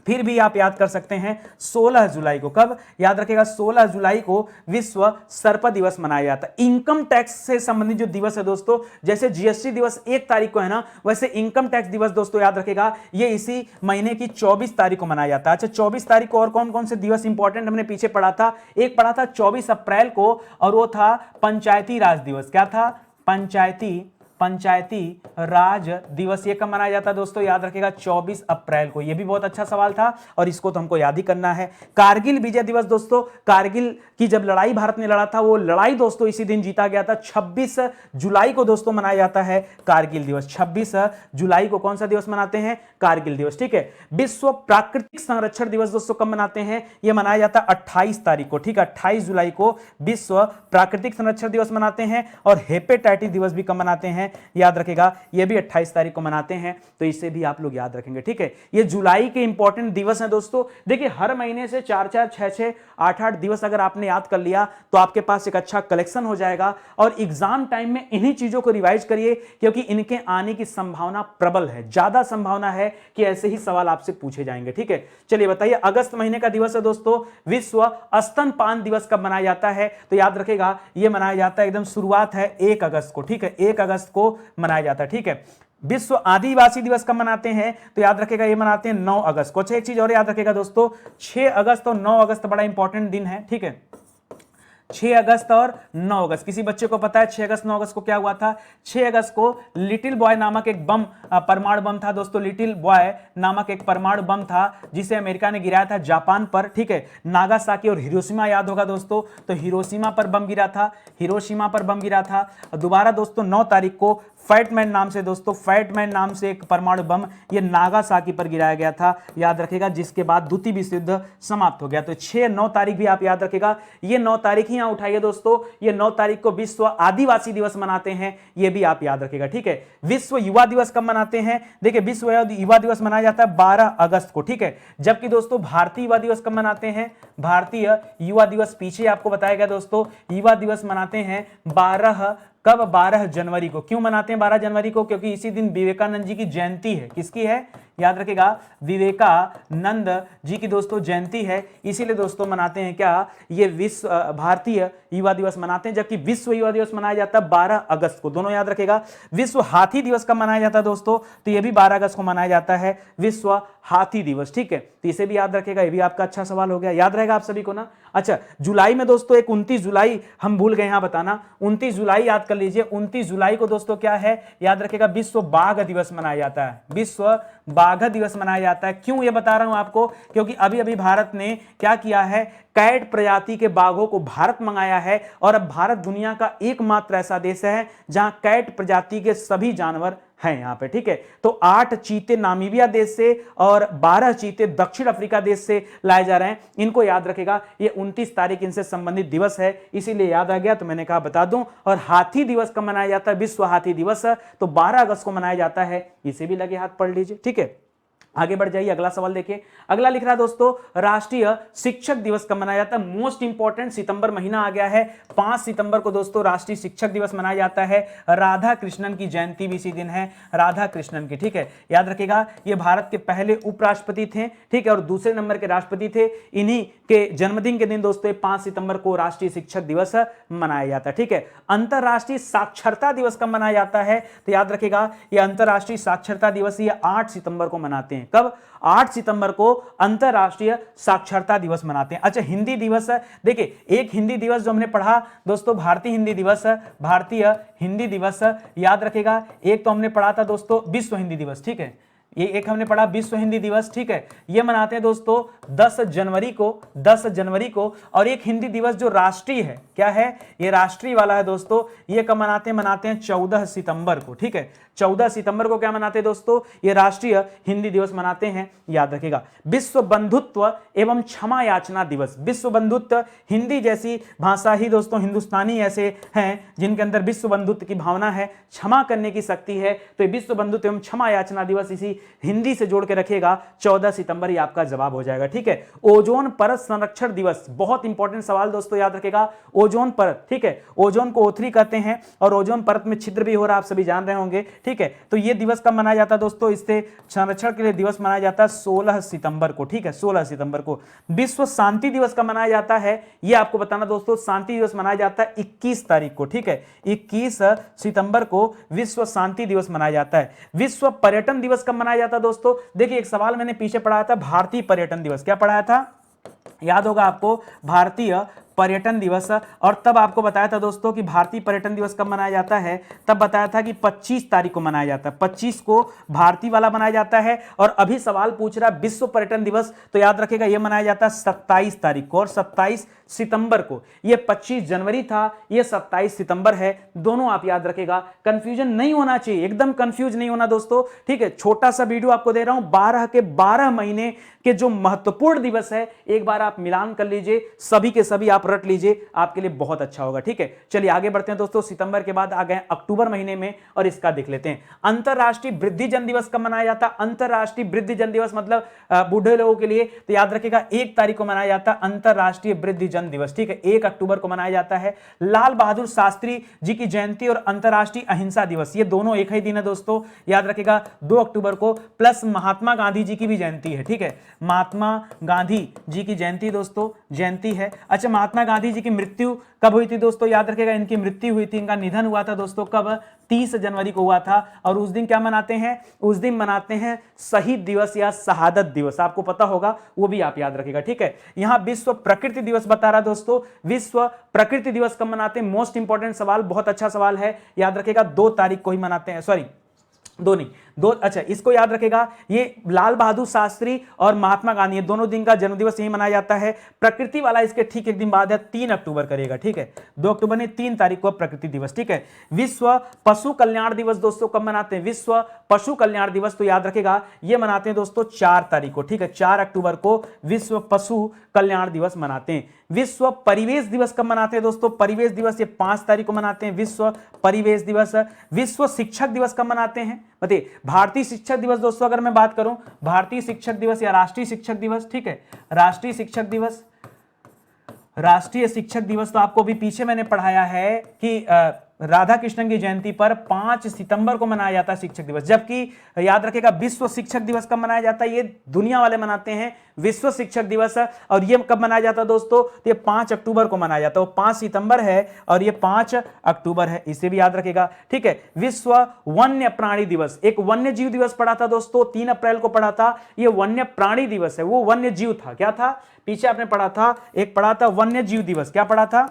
Speaker 1: फिर भी आप याद कर सकते हैं। 16 जुलाई को, कब? याद रखेगा 16 जुलाई को विश्व सर्प दिवस मनाया जाता है। इनकम टैक्स से संबंधित जो दिवस है दोस्तों, जैसे जीएसटी दिवस 1 तारीख को है ना, वैसे इनकम टैक्स दिवस दोस्तों याद रखेगा ये इसी महीने की 24 तारीख को मनाया जाता है। अच्छा, 24 तारीख को और कौन कौन से दिवस इंपॉर्टेंट हमने पीछे पढ़ा था? एक पढ़ा था 24 अप्रैल को, और वो था पंचायती राज दिवस। क्या था? पंचायती राज दिवस। ये कब मनाया जाता है दोस्तों? याद रखेगा 24 अप्रैल को। ये भी बहुत अच्छा सवाल था और इसको तो हमको याद ही करना है। कारगिल विजय दिवस दोस्तों, कारगिल की जब लड़ाई भारत ने लड़ा था, वो लड़ाई दोस्तों इसी दिन जीता गया था। 26 जुलाई को दोस्तों मनाया जाता है कारगिल दिवस। 26 जुलाई को कौन सा दिवस मनाते हैं? कारगिल दिवस, ठीक है। विश्व प्राकृतिक संरक्षण दिवस दोस्तों कब मनाते हैं? यह मनाया जाता है 28 तारीख को, ठीक है। 28 जुलाई को विश्व प्राकृतिक संरक्षण दिवस मनाते हैं। और हेपेटाइटिस दिवस भी कब मनाते हैं? याद रखेगा ये भी 28 तारीख को मनाते हैं, तो इसे भी आप लोग याद रखेंगे, ठीक है। ये जुलाई के इंपॉर्टेंट दिवस हैं दोस्तों। देखिए हर महीने से 4-4, 6-6, 8-8 दिवस अगर आपने याद कर लिया तो आपके पास एक अच्छा कलेक्शन हो जाएगा। और एग्जाम टाइम में इन्हीं चीजों को रिवाइज करिए, क्योंकि इनके आने की संभावना प्रबल है, ज्यादा संभावना है कि ऐसे ही सवाल आपसे पूछे जाएंगे, ठीक है। चलिए बताइए, अगस्त महीने का दिवस है दोस्तों विश्व स्तनपान दिवस कब मनाया जाता है? तो याद रखेगा ये मनाया जाता है, एकदम शुरुआत है 1 अगस्त को, ठीक है। 1 अगस्त को मनाया जाता है, ठीक है। विश्व आदिवासी दिवस कब मनाते हैं? तो याद रखेगा ये मनाते हैं 9 अगस्त को। अच्छा, एक चीज और याद रखेगा दोस्तों, 6 अगस्त और 9 अगस्त बड़ा इंपॉर्टेंट दिन है, ठीक है। 6 अगस्त और 9 अगस्त, किसी बच्चे को पता है 6 अगस्त 9 अगस्त को क्या हुआ था? 6 अगस्त को लिटिल बॉय नामक एक बम, परमाणु बम था दोस्तों। लिटिल बॉय नामक एक परमाणु बम था जिसे अमेरिका ने गिराया था जापान पर, ठीक है। नागासाकी और हिरोशिमा याद होगा दोस्तों, तो हिरोशिमा पर बम गिरा था, हिरोशिमा पर बम गिरा था। दोबारा दोस्तों 9 तारीख को फैटमैन नाम से दोस्तों, फैटमैन नाम से एक परमाणु बम ये नागासाकी पर गिराया गया था, याद रखेगा, जिसके बाद द्वितीय विश्व युद्ध समाप्त हो गया। तो 6-9 तारीख भी आप याद रखेगा। ये 9 तारीख ही यहां उठाइए दोस्तों, ये 9 तारीख को विश्व आदिवासी दिवस मनाते हैं, ये भी आप याद रखेगा, ठीक है। विश्व युवा दिवस कब मनाते हैं? देखिए विश्व युवा दिवस मनाया जाता है 12 अगस्त को, ठीक है। जबकि दोस्तों भारतीय युवा दिवस कब मनाते हैं? भारतीय युवा दिवस पीछे आपको बताया गया दोस्तों, युवा दिवस मनाते हैं 12 जनवरी को। क्यों मनाते हैं 12 जनवरी को? क्योंकि इसी दिन विवेकानंद जी की जयंती है। किसकी है? याद रखेगा, विवेकानंद जी की दोस्तों जयंती है, इसीलिए दोस्तों मनाते हैं क्या? ये विश्व भारतीय युवा दिवस मनाते हैं। जबकि विश्व युवा दिवस मनाया जाता है 12 अगस्त को, दोनों याद रखेगा। विश्व हाथी दिवस कब मनाया जाता है दोस्तों? तो ये भी 12 अगस्त को मनाया जाता है, विश्व हाथी दिवस, ठीक है। तो इसे भी याद रखेगा, ये भी आपका अच्छा सवाल हो गया, याद रहेगा आप सभी को ना। अच्छा, जुलाई में दोस्तों एक 29 जुलाई हम भूल गए यहां बताना, 29 जुलाई याद कर लीजिए। 29 जुलाई को दोस्तों क्या है? याद रखेगा विश्व बाघ दिवस मनाया जाता है, विश्व बाघ दिवस मनाया जाता है। क्यों ये बता रहा हूं आपको? क्योंकि अभी अभी भारत ने क्या किया है, कैट प्रजाति के बाघों को भारत मंगाया है, और अब भारत दुनिया का एकमात्र ऐसा देश है जहां कैट प्रजाति के सभी जानवर हैं यहां पे, ठीक है। तो 8 चीते नामीबिया देश से और 12 चीते दक्षिण अफ्रीका देश से लाए जा रहे हैं। इनको याद रखेगा, ये 29 तारीख इनसे संबंधित दिवस है, इसीलिए याद आ गया तो मैंने कहा बता दूं। और हाथी दिवस कब मनाया जाता है? विश्व हाथी दिवस तो 12 अगस्त को मनाया जाता है, इसे भी लगे हाथ पढ़ लीजिए, ठीक है। आगे बढ़ जाइए, अगला सवाल देखिए। अगला लिख रहा है दोस्तों, राष्ट्रीय शिक्षक दिवस कब मनाया जाता है? मोस्ट इंपॉर्टेंट, सितंबर महीना आ गया है, 5 सितंबर को दोस्तों राष्ट्रीय शिक्षक दिवस मनाया जाता है। राधा कृष्णन की जयंती भी इसी दिन है, राधा कृष्णन की, ठीक है। याद रखेगा, ये भारत के पहले उपराष्ट्रपति थे, ठीक है, और दूसरे नंबर के राष्ट्रपति थे। इन्हीं के जन्मदिन के दिन दोस्तों 5 सितंबर को राष्ट्रीय शिक्षक दिवस मनाया जाता है, ठीक है। अंतरराष्ट्रीय साक्षरता दिवस कब मनाया जाता है? तो याद रखेगा, ये अंतरराष्ट्रीय साक्षरता दिवस ये 8 सितंबर को मनाते हैं। कब? 8 सितंबर को अंतरराष्ट्रीय साक्षरता दिवस मनाते हैं। अच्छा, हिंदी दिवस, देखिए एक हिंदी दिवस जो हमने पढ़ा दोस्तों, भारतीय हिंदी दिवस, भारतीय हिंदी दिवस याद रखेगा। एक तो हमने पढ़ा था दोस्तों विश्व हिंदी दिवस, ठीक है, ये एक हमने पढ़ा विश्व हिंदी दिवस, ठीक है, ये मनाते हैं दोस्तों 10 जनवरी को, 10 जनवरी को। और एक हिंदी दिवस जो राष्ट्रीय है, क्या है, ये राष्ट्रीय वाला है दोस्तों, ये कब मनाते हैं 14 सितंबर को, ठीक है, 14 सितंबर को क्या मनाते हैं दोस्तों, ये राष्ट्रीय हिंदी दिवस मनाते हैं, याद रखिएगा। विश्व बंधुत्व एवं क्षमा याचना दिवस, विश्व बंधुत्व, हिंदी जैसी भाषा ही दोस्तों हिंदुस्तानी ऐसे हैं जिनके अंदर विश्व बंधुत्व की भावना है, क्षमा करने की शक्ति है, तो ये विश्व बंधुत्व एवं क्षमा याचना दिवस इसी हिंदी से जोड़ के रखेगा, 14 सितंबर, ये आपका जवाब हो जाएगा, ठीक है। ओजोन परत संरक्षण दिवस, बहुत इंपॉर्टेंट सवाल दोस्तों, याद रखेगा, ओजोन परत, ठीक है, ओजोन को O3 कहते हैं और ओजोन परत में छिद्र भी हो रहा है, आप सभी जान रहे होंगे, ठीक है। तो ये दिवस कब मनाया जाता है दोस्तों, इससे संरक्षण के लिए दिवस मनाया जाता है 16 सितंबर को, ठीक है, 16 सितंबर को। विश्व शांति दिवस कब मनाया जाता है, ये आपको बताना दोस्तों, शांति दिवस मनाया जाता है 21 तारीख को, ठीक है, 21 सितंबर को विश्व शांति दिवस मनाया जाता है। विश्व पर्यटन दिवस कब मनाया जाता है दोस्तों, देखिए एक सवाल मैंने पीछे पढ़ाया था, भारतीय पर्यटन दिवस, क्या पढ़ाया था, याद होगा आपको, भारतीय पर्यटन दिवस। और तब आपको बताया था दोस्तों कि भारतीय पर्यटन दिवस कब मनाया जाता है, तब बताया था कि 25 तारीख को मनाया जाता है, 25 को भारतीय वाला मनाया जाता है। और अभी सवाल पूछ रहा है विश्व पर्यटन दिवस, तो याद रखेगा ये मनाया जाता है 27 तारीख को और 27 सितंबर को। ये 25 जनवरी था, ये 27 सितंबर है, दोनों आप याद रखेगा, कंफ्यूजन नहीं होना चाहिए, एकदम कंफ्यूज नहीं होना दोस्तों, ठीक है। छोटा सा वीडियो आपको दे रहा हूं, 12 के 12 महीने के जो महत्वपूर्ण दिवस है, एक बार आप मिलान कर लीजिए, सभी के सभी आप रट लीजिए, आपके लिए बहुत अच्छा होगा, ठीक है। चलिए आगे बढ़ते हैं दोस्तों, सितंबर के बाद आ गए अक्टूबर महीने में और इसका देख लेते हैं। अंतरराष्ट्रीय वृद्धजन दिवस कब मनाया जाता है, अंतरराष्ट्रीय वृद्धजन दिवस मतलब बूढ़े लोगों के लिए, तो याद रखिएगा 1 तारीख को मनाया जाता है अंतरराष्ट्रीय वृद्धजन दिवस, ठीक है, 1 अक्टूबर को मनाया जाता है। लाल बहादुर शास्त्री जी की जयंती और अंतरराष्ट्रीय अहिंसा दिवस, ये दोनों एक ही दिन है दोस्तों, याद रखिएगा 2 अक्टूबर को, प्लस महात्मा गांधी जी की भी जयंती है, ठीक है, महात्मा गांधी जी की जयंती दोस्तों, जयंती है। अच्छा, महात्मा गांधी जी की मृत्यु कब हुई थी दोस्तों, याद रखिएगा इनकी मृत्यु हुई थी, इनका निधन हुआ था दोस्तों कब, 30 जनवरी को हुआ था। और उस दिन क्या मनाते हैं, उस दिन मनाते हैं शहीद दिवस या शहादत दिवस, आपको पता होगा, वो भी आप याद रखिएगा, ठीक है। यहां विश्व प्रकृति दिवस बता रहा दोस्तों, विश्व प्रकृति दिवस कब मनाते हैं, मोस्ट इंपॉर्टेंट सवाल, बहुत अच्छा सवाल है, याद रखिएगा 2 तारीख को ही मनाते हैं, सॉरी 2 नहीं 2, अच्छा इसको याद रखेगा, ये लाल बहादुर शास्त्री और महात्मा गांधी, ये दोनों दिन का जन्मदिवस यही मनाया जाता है। प्रकृति वाला इसके ठीक एक दिन बाद है, 3 अक्टूबर करेगा, ठीक है, 2 अक्टूबर नहीं 3 तारीख को प्रकृति दिवस, ठीक है। विश्व पशु कल्याण दिवस दोस्तों कब मनाते हैं, विश्व पशु कल्याण दिवस तो याद रखेगा ये मनाते हैं दोस्तों 4 तारीख को, ठीक है, 4 अक्टूबर को विश्व पशु कल्याण दिवस मनाते हैं। विश्व परिवेश दिवस कब मनाते हैं दोस्तों, परिवेश दिवस ये 5 तारीख को मनाते हैं, विश्व परिवेश दिवस। विश्व शिक्षक दिवस कब मनाते हैं, बताइए, भारतीय शिक्षक दिवस दोस्तों अगर मैं बात करूं, भारतीय शिक्षक दिवस या राष्ट्रीय शिक्षक दिवस, ठीक है, राष्ट्रीय शिक्षक दिवस, राष्ट्रीय शिक्षक दिवस तो आपको भी पीछे मैंने पढ़ाया है कि राधा कृष्णन की जयंती पर 5 सितंबर को मनाया जाता है शिक्षक दिवस, जबकि याद रखेगा विश्व शिक्षक दिवस कब मनाया जाता है, ये दुनिया वाले मनाते हैं विश्व शिक्षक दिवस, और ये कब मनाया जाता है दोस्तों, तो ये 5 अक्टूबर को मनाया जाता है, वो 5 सितंबर है और ये 5 अक्टूबर है, इसे भी याद रखेगा, ठीक है। विश्व वन्य प्राणी दिवस, एक वन्य जीव दिवस पढ़ा था दोस्तों, 3 अप्रैल को पढ़ा था, ये वन्य प्राणी दिवस है, वो वन्य जीव था, क्या था, पीछे आपने पढ़ा था, एक पढ़ा था वन्य जीव दिवस, क्या पढ़ा था,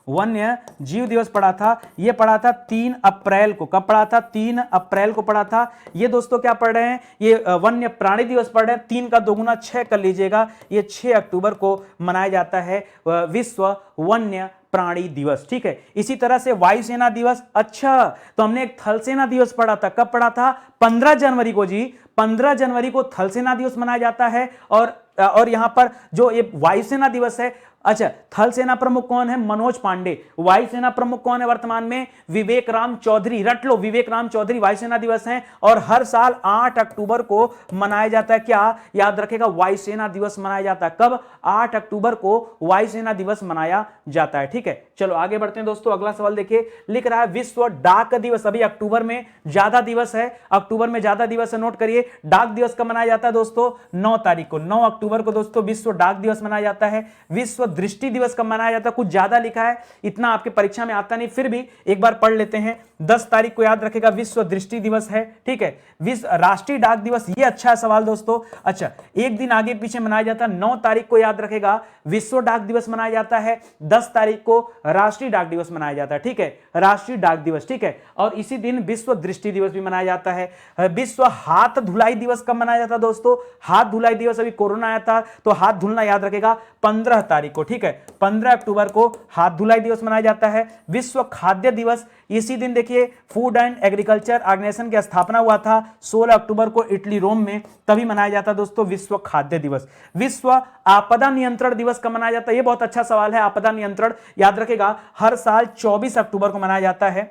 Speaker 1: वन्य जीव दिवस पढ़ा था, ये पढ़ा था 3 अप्रैल को, कब पढ़ा था, 3 अप्रैल को पढ़ा था। ये दोस्तों क्या पढ़ रहे हैं, ये वन्य प्राणी दिवस पढ़ रहे हैं, 3 का दोगुना 6 कर लीजिएगा, ये 6 अक्टूबर को मनाया जाता है विश्व वन्य प्राणी दिवस, ठीक है। इसी तरह से वायुसेना दिवस, अच्छा तो हमने एक थल सेना दिवस पढ़ा था, कब पढ़ा था, 15 जनवरी को जी, 15 जनवरी को थल सेना दिवस मनाया जाता है। और यहां पर जो ये वायुसेना दिवस है, अच्छा थल सेना प्रमुख कौन है, मनोज पांडे, वायुसेना प्रमुख कौन है वर्तमान में, विवेक राम चौधरी, रट लो, विवेक राम चौधरी वायुसेना दिवस हैं, और हर साल 8 अक्टूबर को मनाया जाता है, क्या याद रखेगा, वायुसेना दिवस मनाया जाता है, कब, 8 अक्टूबर को वायुसेना दिवस मनाया जाता है, ठीक है। चलो आगे बढ़ते हैं दोस्तों, अगला सवाल देखिए, लिख रहा है विश्व डाक दिवस, अभी अक्टूबर में ज्यादा दिवस है, अक्टूबर में ज्यादा दिवस है, नोट करिए, डाक दिवस कब मनाया जाता है दोस्तों, 9 तारीख को, 9 अक्टूबर को दोस्तों विश्व डाक दिवस मनाया जाता है। विश्व दृष्टि दिवस कब मनाया जाता है? कुछ ज्यादा लिखा है, इतना आपके परीक्षा में आता नहीं, फिर भी एक बार पढ़ लेते हैं। 10 तारीख को याद रखेगा विश्व दृष्टि दिवस है, ठीक है। विश्व राष्ट्रीय डाक दिवस, ये अच्छा सवाल दोस्तों। अच्छा, एक दिन आगे पीछे मनाया जाता है। 9 तारीख को याद रखेगा विश्व डाक दिवस मनाया जाता है। 10 तारीख को राष्ट्रीय डाक दिवस मनाया जाता है, ठीक है, राष्ट्रीय डाक दिवस, ठीक है। और इसी दिन विश्व दृष्टि दिवस भी मनाया जाता है। विश्व हाथ धुलाई दिवस कब मनाया जाता है दोस्तों? हाथ धुलाई दिवस, अभी कोरोना आया था तो हाथ धुलना याद रखेगा 15 तारीख को, ठीक है। 15 अक्टूबर को हाथ धुलाई दिवस मनाया जाता है। विश्व खाद्य दिवस, इसी दिन देखिए फूड एंड एग्रीकल्चर ऑर्गेनाइजेशन की स्थापना हुआ था 16 अक्टूबर को इटली रोम में, तभी मनाया जाता है दोस्तों विश्व खाद्य दिवस। विश्व आपदा नियंत्रण दिवस कब मनाया जाता है? ये बहुत अच्छा सवाल है। आपदा नियंत्रण याद रखेगा हर साल 24 अक्टूबर को मनाया जाता है।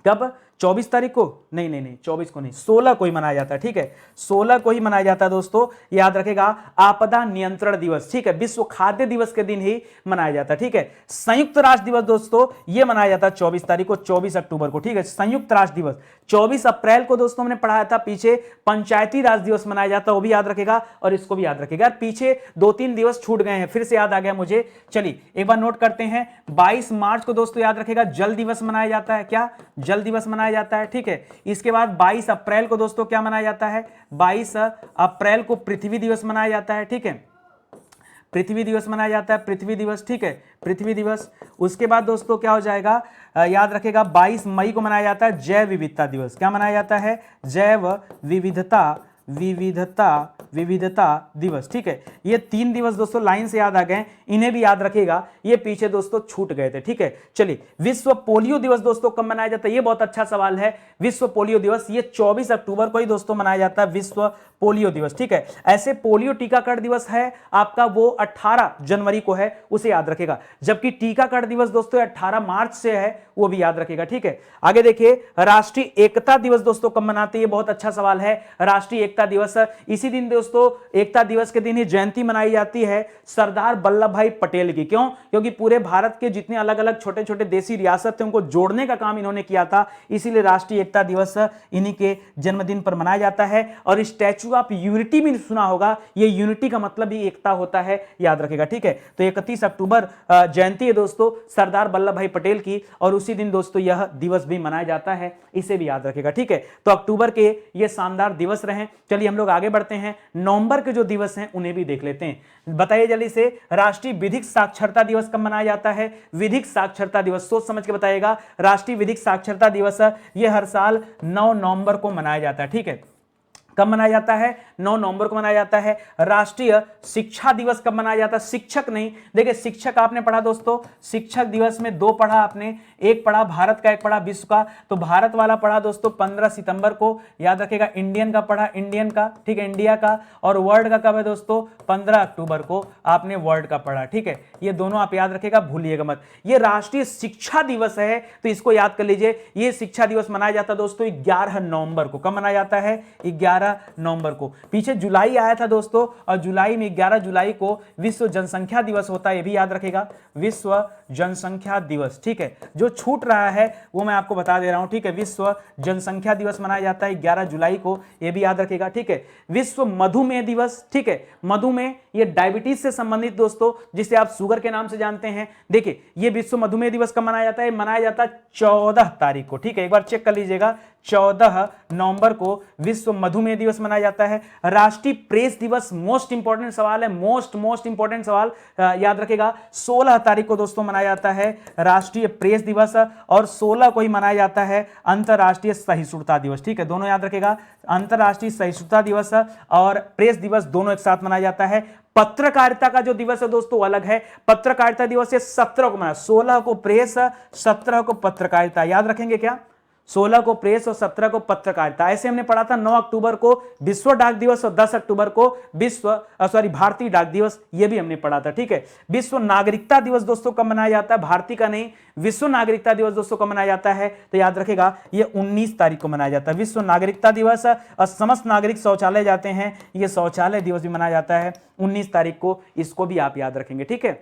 Speaker 1: कब? 24 तारीख को नहीं 24 को नहीं, 16 को ही मनाया जाता है, ठीक है। 16 को ही मनाया जाता है दोस्तों, याद रखेगा आपदा नियंत्रण दिवस, ठीक है। विश्व खाद्य दिवस के दिन ही मनाया जाता है, ठीक है। संयुक्त राष्ट्र दिवस दोस्तों ये मनाया जाता है 24 तारीख को, 24 अक्टूबर को, ठीक है। संयुक्त राष्ट्र दिवस 24 अप्रैल को दोस्तों हमने पढ़ाया था पीछे, पंचायती राज दिवस मनाया जाता है, वो भी याद रखेगा और इसको भी याद रखेगा। पीछे 2-3 दिवस छूट गए हैं, फिर से याद आ गया मुझे। चलिए एक बार नोट करते हैं। 22 मार्च को दोस्तों याद रखेगा जल दिवस मनाया जाता है। क्या? जल दिवस मनाया जाता है, ठीक है। इसके बाद 22 अप्रैल को दोस्तों क्या मनाया जाता है? 22 अप्रैल को पृथ्वी दिवस मनाया जाता है, ठीक है। पृथ्वी दिवस मनाया जाता है, पृथ्वी दिवस, ठीक है, पृथ्वी दिवस। उसके बाद दोस्तों क्या हो जाएगा? याद रखेगा 22 मई को मनाया जाता है जैव विविधता दिवस। क्या मनाया जाता है? जैव विविधता दिवस, ठीक है। ये 3 दिवस दोस्तों लाइन से याद आ गए, इन्हें भी याद रखिएगा, ये पीछे दोस्तों छूट गए थे, ठीक है। चलिए विश्व पोलियो दिवस दोस्तों कब मनाया जाता है? ये बहुत अच्छा सवाल है। विश्व पोलियो दिवस ये 24 अक्टूबर को ही दोस्तों मनाया जाता है, विश्व पोलियो दिवस, ठीक है। ऐसे पोलियो टीकाकरण दिवस है आपका, वो 18 जनवरी को है, उसे याद रखेगा। जबकि टीकाकरण दिवस दोस्तों 18 मार्च से है, वो भी याद रखेगा, ठीक है। आगे देखिए राष्ट्रीय एकता दिवस दोस्तों कब मनाते हैं? ये बहुत अच्छा सवाल है। राष्ट्रीय एकता दिवस इसी दिन दोस्तों, एकता दिवस के दिन ही जयंती मनाई जाती है सरदार वल्लभ भाई पटेल की। क्यों? क्योंकि पूरे भारत के जितने अलग अलग छोटे छोटे देशी रियासत थे उनको जोड़ने का काम इन्होंने किया था, इसीलिए राष्ट्रीय एकता दिवस इन्हीं के जन्मदिन पर मनाया जाता है। और स्टैच्यू ऑफ यूनिटी भी सुना होगा, ये यूनिटी का मतलब ही एकता होता है, याद रखेगा, ठीक है। तो 31 अक्टूबर जयंती है दोस्तों सरदार वल्लभ भाई पटेल की, और उसी दिन दोस्तों यह दिवस भी मनाया जाता है, इसे भी याद रखेगा, ठीक है। तो अक्टूबर के ये शानदार दिवस रहे। चलिए हम लोग आगे बढ़ते हैं, नवंबर के जो दिवस हैं उन्हें भी देख लेते हैं। बताइए जल्दी से, राष्ट्रीय विधिक साक्षरता दिवस कब मनाया जाता है? विधिक साक्षरता दिवस सोच समझ के बताइएगा। राष्ट्रीय विधिक साक्षरता दिवस ये हर साल 9 नवंबर को मनाया जाता है, ठीक है। कब मनाया जाता है? 9 नवंबर को मनाया जाता है। राष्ट्रीय शिक्षा दिवस कब मनाया जाता है? शिक्षक नहीं, देखिए शिक्षक आपने पढ़ा दोस्तों, शिक्षक दिवस में 2 पढ़ा आपने, एक पढ़ा भारत का, एक पढ़ा विश्व का। तो भारत वाला पढ़ा दोस्तों 15 सितंबर को, याद रखेगा। इंडियन का पढ़ा इंडियन का, ठीक है, इंडिया का। और वर्ल्ड का कब है दोस्तों? 15 अक्टूबर को आपने वर्ल्ड का पढ़ा, ठीक है। ये दोनों आप याद रखेगा, भूलिएगा मत। ये राष्ट्रीय शिक्षा दिवस है तो इसको याद कर लीजिए। ये शिक्षा दिवस मनाया जाता है दोस्तों 11 नवंबर को। कब मनाया जाता है? 11 नवंबर को। पीछे जुलाई आया था दोस्तों, और जुलाई में 11 जुलाई को विश्व जनसंख्या दिवस होता है, ये भी याद रखेगा, विश्व जनसंख्या दिवस, ठीक है। जो छूट रहा है वो मैं आपको बता दे रहा हूं, ठीक है। विश्व जनसंख्या दिवस मनाया जाता है 11 जुलाई को, ये भी याद रखेगा, ठीक है। विश्व मधुमेह दिवस, ठीक है। मधुमेह ये डायबिटीज से संबंधित दोस्तों, जिसे आप शुगर के नाम से जानते हैं। देखिए ये विश्व मधुमेह दिवस कब मनाया जाता है? मनाया जाता है 14 तारीख को, ठीक है। एक बार चेक कर लीजिएगा, 14 नवंबर को विश्व मधुमेह दिवस मनाया जाता है। राष्ट्रीय प्रेस दिवस, मोस्ट इंपॉर्टेंट सवाल है, मोस्ट इंपॉर्टेंट सवाल, याद रखेगा। 16 तारीख को दोस्तों मनाया जाता है राष्ट्रीय प्रेस दिवस, और 16 को ही मनाया जाता है अंतरराष्ट्रीय सहिष्णुता दिवस, ठीक है। दोनों याद रखेगा, अंतरराष्ट्रीय सहिष्णुता दिवस और प्रेस दिवस दोनों एक साथ मनाया जाता है। पत्रकारिता का जो दिवस है दोस्तों अलग है। पत्रकारिता दिवस 17 को मनाया, 16 को प्रेस, 17 को पत्रकारिता, याद रखेंगे क्या? 16 को प्रेस और 17 को पत्रकारिता। ऐसे हमने पढ़ा था 9 अक्टूबर को विश्व डाक दिवस और 10 अक्टूबर को भारतीय डाक दिवस, ये भी हमने पढ़ा था, ठीक है। विश्व नागरिकता दिवस दोस्तों कब मनाया जाता है? भारतीय का नहीं, विश्व नागरिकता दिवस दोस्तों कब मनाया जाता है? तो याद रखेगा ये 19 तारीख को मनाया जाता है विश्व नागरिकता दिवस। और समस्त नागरिक शौचालय जाते हैं, ये शौचालय दिवस भी मनाया जाता है 19 तारीख को, इसको भी आप याद रखेंगे, ठीक है।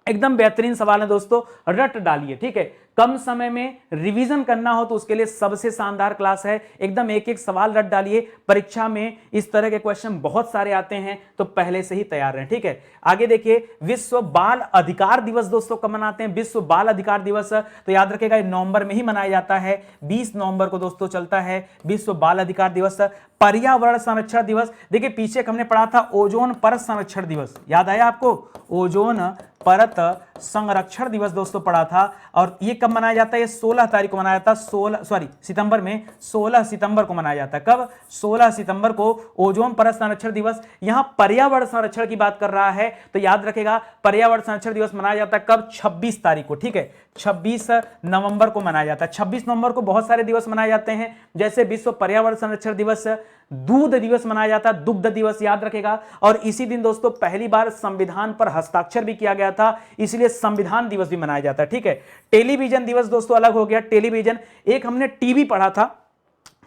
Speaker 1: एकदम बेहतरीन सवाल है दोस्तों, रट डालिए, ठीक है। कम समय में रिवीजन करना हो तो उसके लिए सबसे शानदार क्लास है। एकदम एक एक सवाल रट डालिए, परीक्षा में इस तरह के क्वेश्चन बहुत सारे आते हैं, तो पहले से ही तैयार रहें, ठीक है। आगे देखिए, विश्व बाल अधिकार दिवस दोस्तों कब मनाते हैं? विश्व बाल अधिकार दिवस तो याद रखिएगा नवंबर में ही मनाया जाता है, 20 नवंबर को दोस्तों चलता है विश्व बाल अधिकार दिवस। पर्यावरण संरक्षण दिवस, देखिए पीछे हमने पढ़ा था ओजोन परत संरक्षण दिवस, याद आया आपको? ओजोन परत संरक्षण दिवस दोस्तों पढ़ा था, और ये कब मनाया जाता है? ये 16 तारीख को मनाया जाता है, सितंबर में 16 सितंबर को मनाया जाता है। कब? 16 सितंबर को ओजोन परत संरक्षण दिवस। यहां पर्यावरण संरक्षण की बात कर रहा है, तो याद रखेगा पर्यावरण संरक्षण दिवस मनाया जाता है कब? 26 तारीख को, ठीक है। 26 नवंबर को मनाया जाता है। 26 नवंबर को बहुत सारे दिवस मनाए जाते हैं, जैसे विश्व पर्यावरण संरक्षण दिवस, दूध दिवस मनाया जाता है, दुग्ध दिवस याद रखेगा। और इसी दिन दोस्तों पहली बार संविधान पर हस्ताक्षर भी किया गया था, इसलिए संविधान दिवस भी मनाया जाता है, ठीक है। टेलीविजन दिवस दोस्तों अलग हो गया। टेलीविजन, एक हमने टीबी पढ़ा था,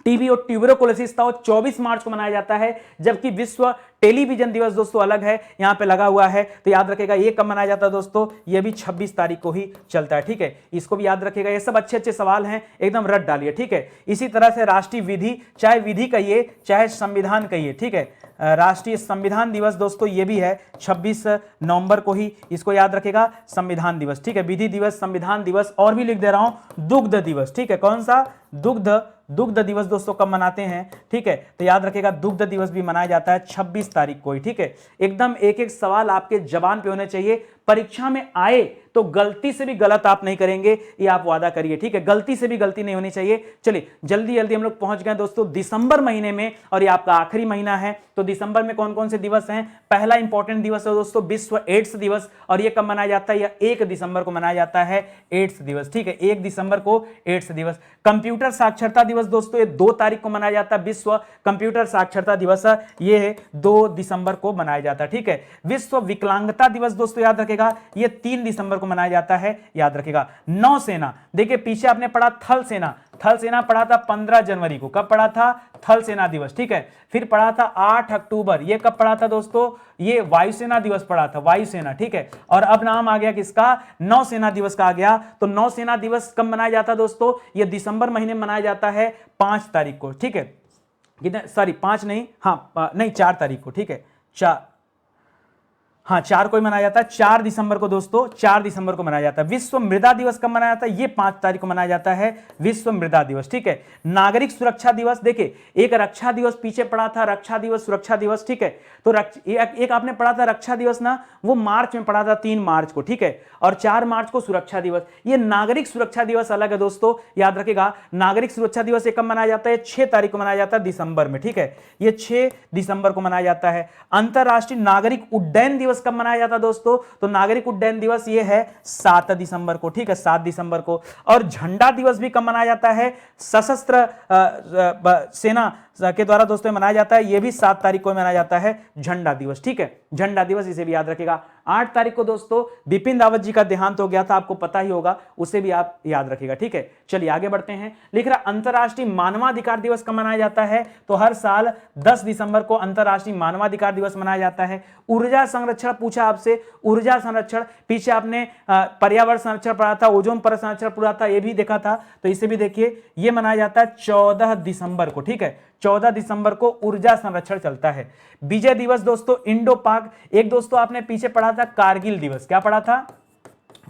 Speaker 1: टीबी और ट्यूबरकुलोसिस था, वो 24 मार्च को मनाया जाता है, जबकि विश्व टेलीविजन दिवस दोस्तों अलग है, यहां पे लगा हुआ है, तो याद रखेगा ये कब मनाया जाता है दोस्तों? ये भी 26 तारीख को ही चलता है, ठीक है। इसको भी याद रखेगा। ये सब अच्छे अच्छे सवाल हैं, एकदम रट डालिए, ठीक है। इसी तरह से राष्ट्रीय विधि, चाहे विधि कहिए चाहे संविधान कहिए, ठीक है। राष्ट्रीय संविधान दिवस दोस्तों ये भी है 26 नवंबर को ही, इसको याद रखेगा, संविधान दिवस, ठीक है। विधि दिवस, संविधान दिवस, और भी लिख दे रहा हूं दुग्ध दिवस, ठीक है। कौन सा? दुग्ध दिवस दोस्तों कब मनाते हैं, ठीक है। तो याद रखेगा दुग्ध दिवस भी मनाया जाता है 26 तारीख को ही, ठीक है। एकदम एक एक सवाल आपके जबान पे होने चाहिए, परीक्षा में आए तो गलती से भी गलत आप नहीं करेंगे, ये आप वादा करिए, ठीक है। गलती से भी गलती नहीं होनी चाहिए। चलिए जल्दी जल्दी हम लोग पहुंच गए दोस्तों दिसंबर महीने में, और ये आपका आखिरी महीना है, तो दिसंबर में कौन कौन से दिवस हैं? पहला इंपॉर्टेंट दिवस है दोस्तों विश्व एड्स दिवस, और ये कब मनाया जाता है? यह 1 दिसंबर को मनाया जाता है, एड्स दिवस, ठीक है। 1 दिसंबर को एड्स दिवस। कंप्यूटर साक्षरता दिवस दोस्तों ये 2 तारीख को मनाया जाता है, विश्व कंप्यूटर साक्षरता दिवस, ये 2 दिसंबर को मनाया जाता है, ठीक है। विश्व विकलांगता दिवस दोस्तों याद रखेगा, ये 3 दिसंबर को मनाया जाता है, याद रखेगा। नौसेना, देखिए पीछे आपने पढ़ा थल सेना, थल सेना पढ़ा था 15 जनवरी को, कब पढ़ा था? थल सेना दिवस, ठीक है। फिर पढ़ा था 8 अक्टूबर, ये कब पढ़ा था दोस्तों? ये वायुसेना दिवस पढ़ा था, वायुसेना, ठीक है। और अब नाम आ गया किसका? नौसेना दिवस का आ गया। तो नौसेना दिवस कब मनाया जाता है दोस्तों? ये दिसंबर महीने में मनाया जाता है 5 तारीख को, ठीक है। कितने, सॉरी 5 नहीं, हाँ नहीं 4 तारीख को, ठीक है। 4 को ही मनाया जाता है, 4 दिसंबर को दोस्तों, 4 दिसंबर को मनाया जाता है। विश्व मृदा दिवस कब मनाया जाता है? ये 5 तारीख को मनाया जाता है, विश्व मृदा दिवस, ठीक है। नागरिक सुरक्षा दिवस, देखिए एक रक्षा दिवस पीछे पड़ा था, रक्षा दिवस, सुरक्षा दिवस, ठीक है। तो एक आपने पढ़ा था रक्षा दिवस ना, वो मार्च में पढ़ा था 3 मार्च को, ठीक है। और 4 मार्च को सुरक्षा दिवस। ये नागरिक सुरक्षा दिवस अलग है दोस्तों, याद रखेगा। नागरिक सुरक्षा दिवस कब मनाया जाता है? 6 तारीख को मनाया जाता है, दिसंबर में, ठीक है। ये 6 दिसंबर को मनाया जाता है। अंतरराष्ट्रीय नागरिक उड्डयन दिवस कब मनाया जाता है दोस्तों? तो नागरिक उड्डयन दिवस ये है 7 दिसंबर को, ठीक है, 7 दिसंबर को। और झंडा दिवस भी कब मनाया जाता है? सशस्त्र सेना के द्वारा दोस्तों मनाया जाता है, यह भी 7 तारीख को मनाया जाता है, झंडा दिवस, ठीक है। झंडा दिवस इसे भी याद रखेगा। 8 तारीख को दोस्तों बिपिन रावत जी का देहांत हो गया था, आपको पता ही होगा, उसे भी आप याद रखेगा, ठीक है। चलिए आगे बढ़ते हैं। लिख रहा अंतरराष्ट्रीय मानवाधिकार दिवस कब मनाया जाता है? तो हर साल 10 दिसंबर को अंतरराष्ट्रीय मानवाधिकार दिवस मनाया जाता है। ऊर्जा संरक्षण पूछा आपसे, ऊर्जा संरक्षण, पीछे आपने पर्यावरण संरक्षण पढ़ा था, ओजोन परत संरक्षण पूरा था, यह भी देखा था, तो इसे भी देखिए, यह मनाया जाता है 14 दिसंबर को, ठीक है। 14 दिसंबर को ऊर्जा संरक्षण चलता है। विजय दिवस दोस्तों इंडो पाक, एक दोस्तों आपने पीछे पढ़ा था कारगिल दिवस, क्या पढ़ा था?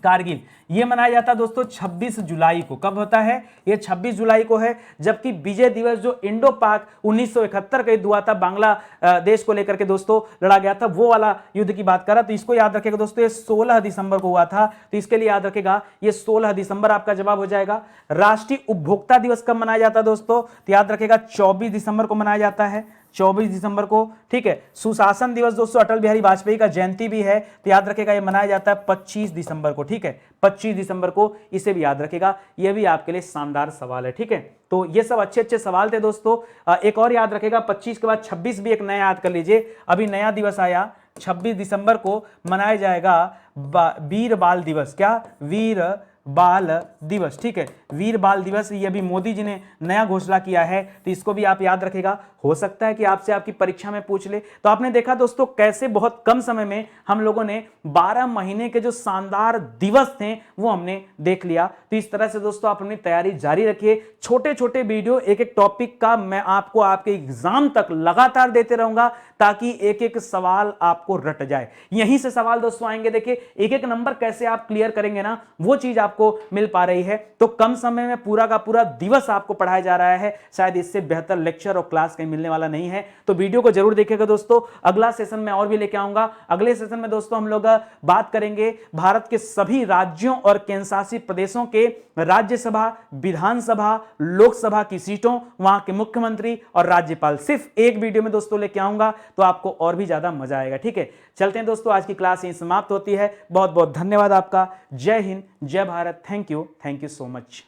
Speaker 1: कारगिल, यह मनाया जाता है दोस्तों 26 जुलाई को। कब होता है? यह 26 जुलाई को है। जबकि विजय दिवस जो इंडो पाक 1971 का युद्ध हुआ था, बांग्लादेश को लेकर के दोस्तों लड़ा गया था, वो वाला युद्ध की बात कर रहा, तो इसको याद रखेगा दोस्तों, ये 16 दिसंबर को हुआ था, तो इसके लिए याद रखेगा ये 16 दिसंबर आपका जवाब हो जाएगा। राष्ट्रीय उपभोक्ता दिवस कब मनाया जाता है दोस्तों? तो याद रखेगा 24 दिसंबर को मनाया जाता है, 24 दिसंबर को, ठीक है। सुशासन दिवस दोस्तों अटल बिहारी वाजपेयी का जयंती भी है, तो याद रखेगा ये मनाया जाता है 25 दिसंबर को, ठीक है, 25 दिसंबर को, इसे भी याद रखेगा। ये भी आपके लिए शानदार सवाल है, ठीक है। तो ये सब अच्छे अच्छे सवाल थे दोस्तों। एक और याद रखेगा, 25 के बाद 26 भी एक नया याद कर लीजिए, अभी नया दिवस आया, 26 दिसंबर को मनाया जाएगा वीर बाल दिवस। क्या? वीर बाल दिवस। ठीक है, वीर बाल दिवस, ये अभी मोदी जी ने नया घोषणा किया है, तो इसको भी आप याद रखेगा। हो सकता है कि आपसे आपकी परीक्षा में पूछ ले। तो आपने देखा दोस्तों कैसे बहुत कम समय में हम लोगों ने 12 महीने के जो शानदार दिवस थे वो हमने देख लिया। तो इस तरह से दोस्तों आप अपनी तैयारी जारी रखिए। छोटे छोटे वीडियो एक एक टॉपिक का मैं आपको आपके एग्जाम तक लगातार देते रहूंगा, ताकि एक एक सवाल आपको रट जाए। यहीं से सवाल दोस्तों आएंगे। देखिए एक एक नंबर कैसे आप क्लियर करेंगे ना, वो चीज आपको मिल पा रही है। तो कम समय में पूरा का पूरा दिवस आपको पढ़ाया जा रहा है, शायद इससे बेहतर लेक्चर और क्लास कहीं मिलने वाला नहीं है। तो वीडियो को जरूर देखिएगा दोस्तों। अगला सेशन में और भी लेके आऊंगा। अगले सेशन में दोस्तों हम लोग बात करेंगे भारत के सभी राज्यों और केंद्र शासित प्रदेशों के राज्यसभा, विधानसभा, लोकसभा की सीटों, वहां के मुख्यमंत्री और राज्यपाल, सिर्फ एक वीडियो में दोस्तों लेके आऊंगा, तो आपको और भी ज्यादा मजा आएगा। ठीक है, चलते हैं दोस्तों, आज की क्लास यहीं समाप्त होती है। बहुत बहुत धन्यवाद आपका। जय हिंद, जय Bharat. Thank you so much.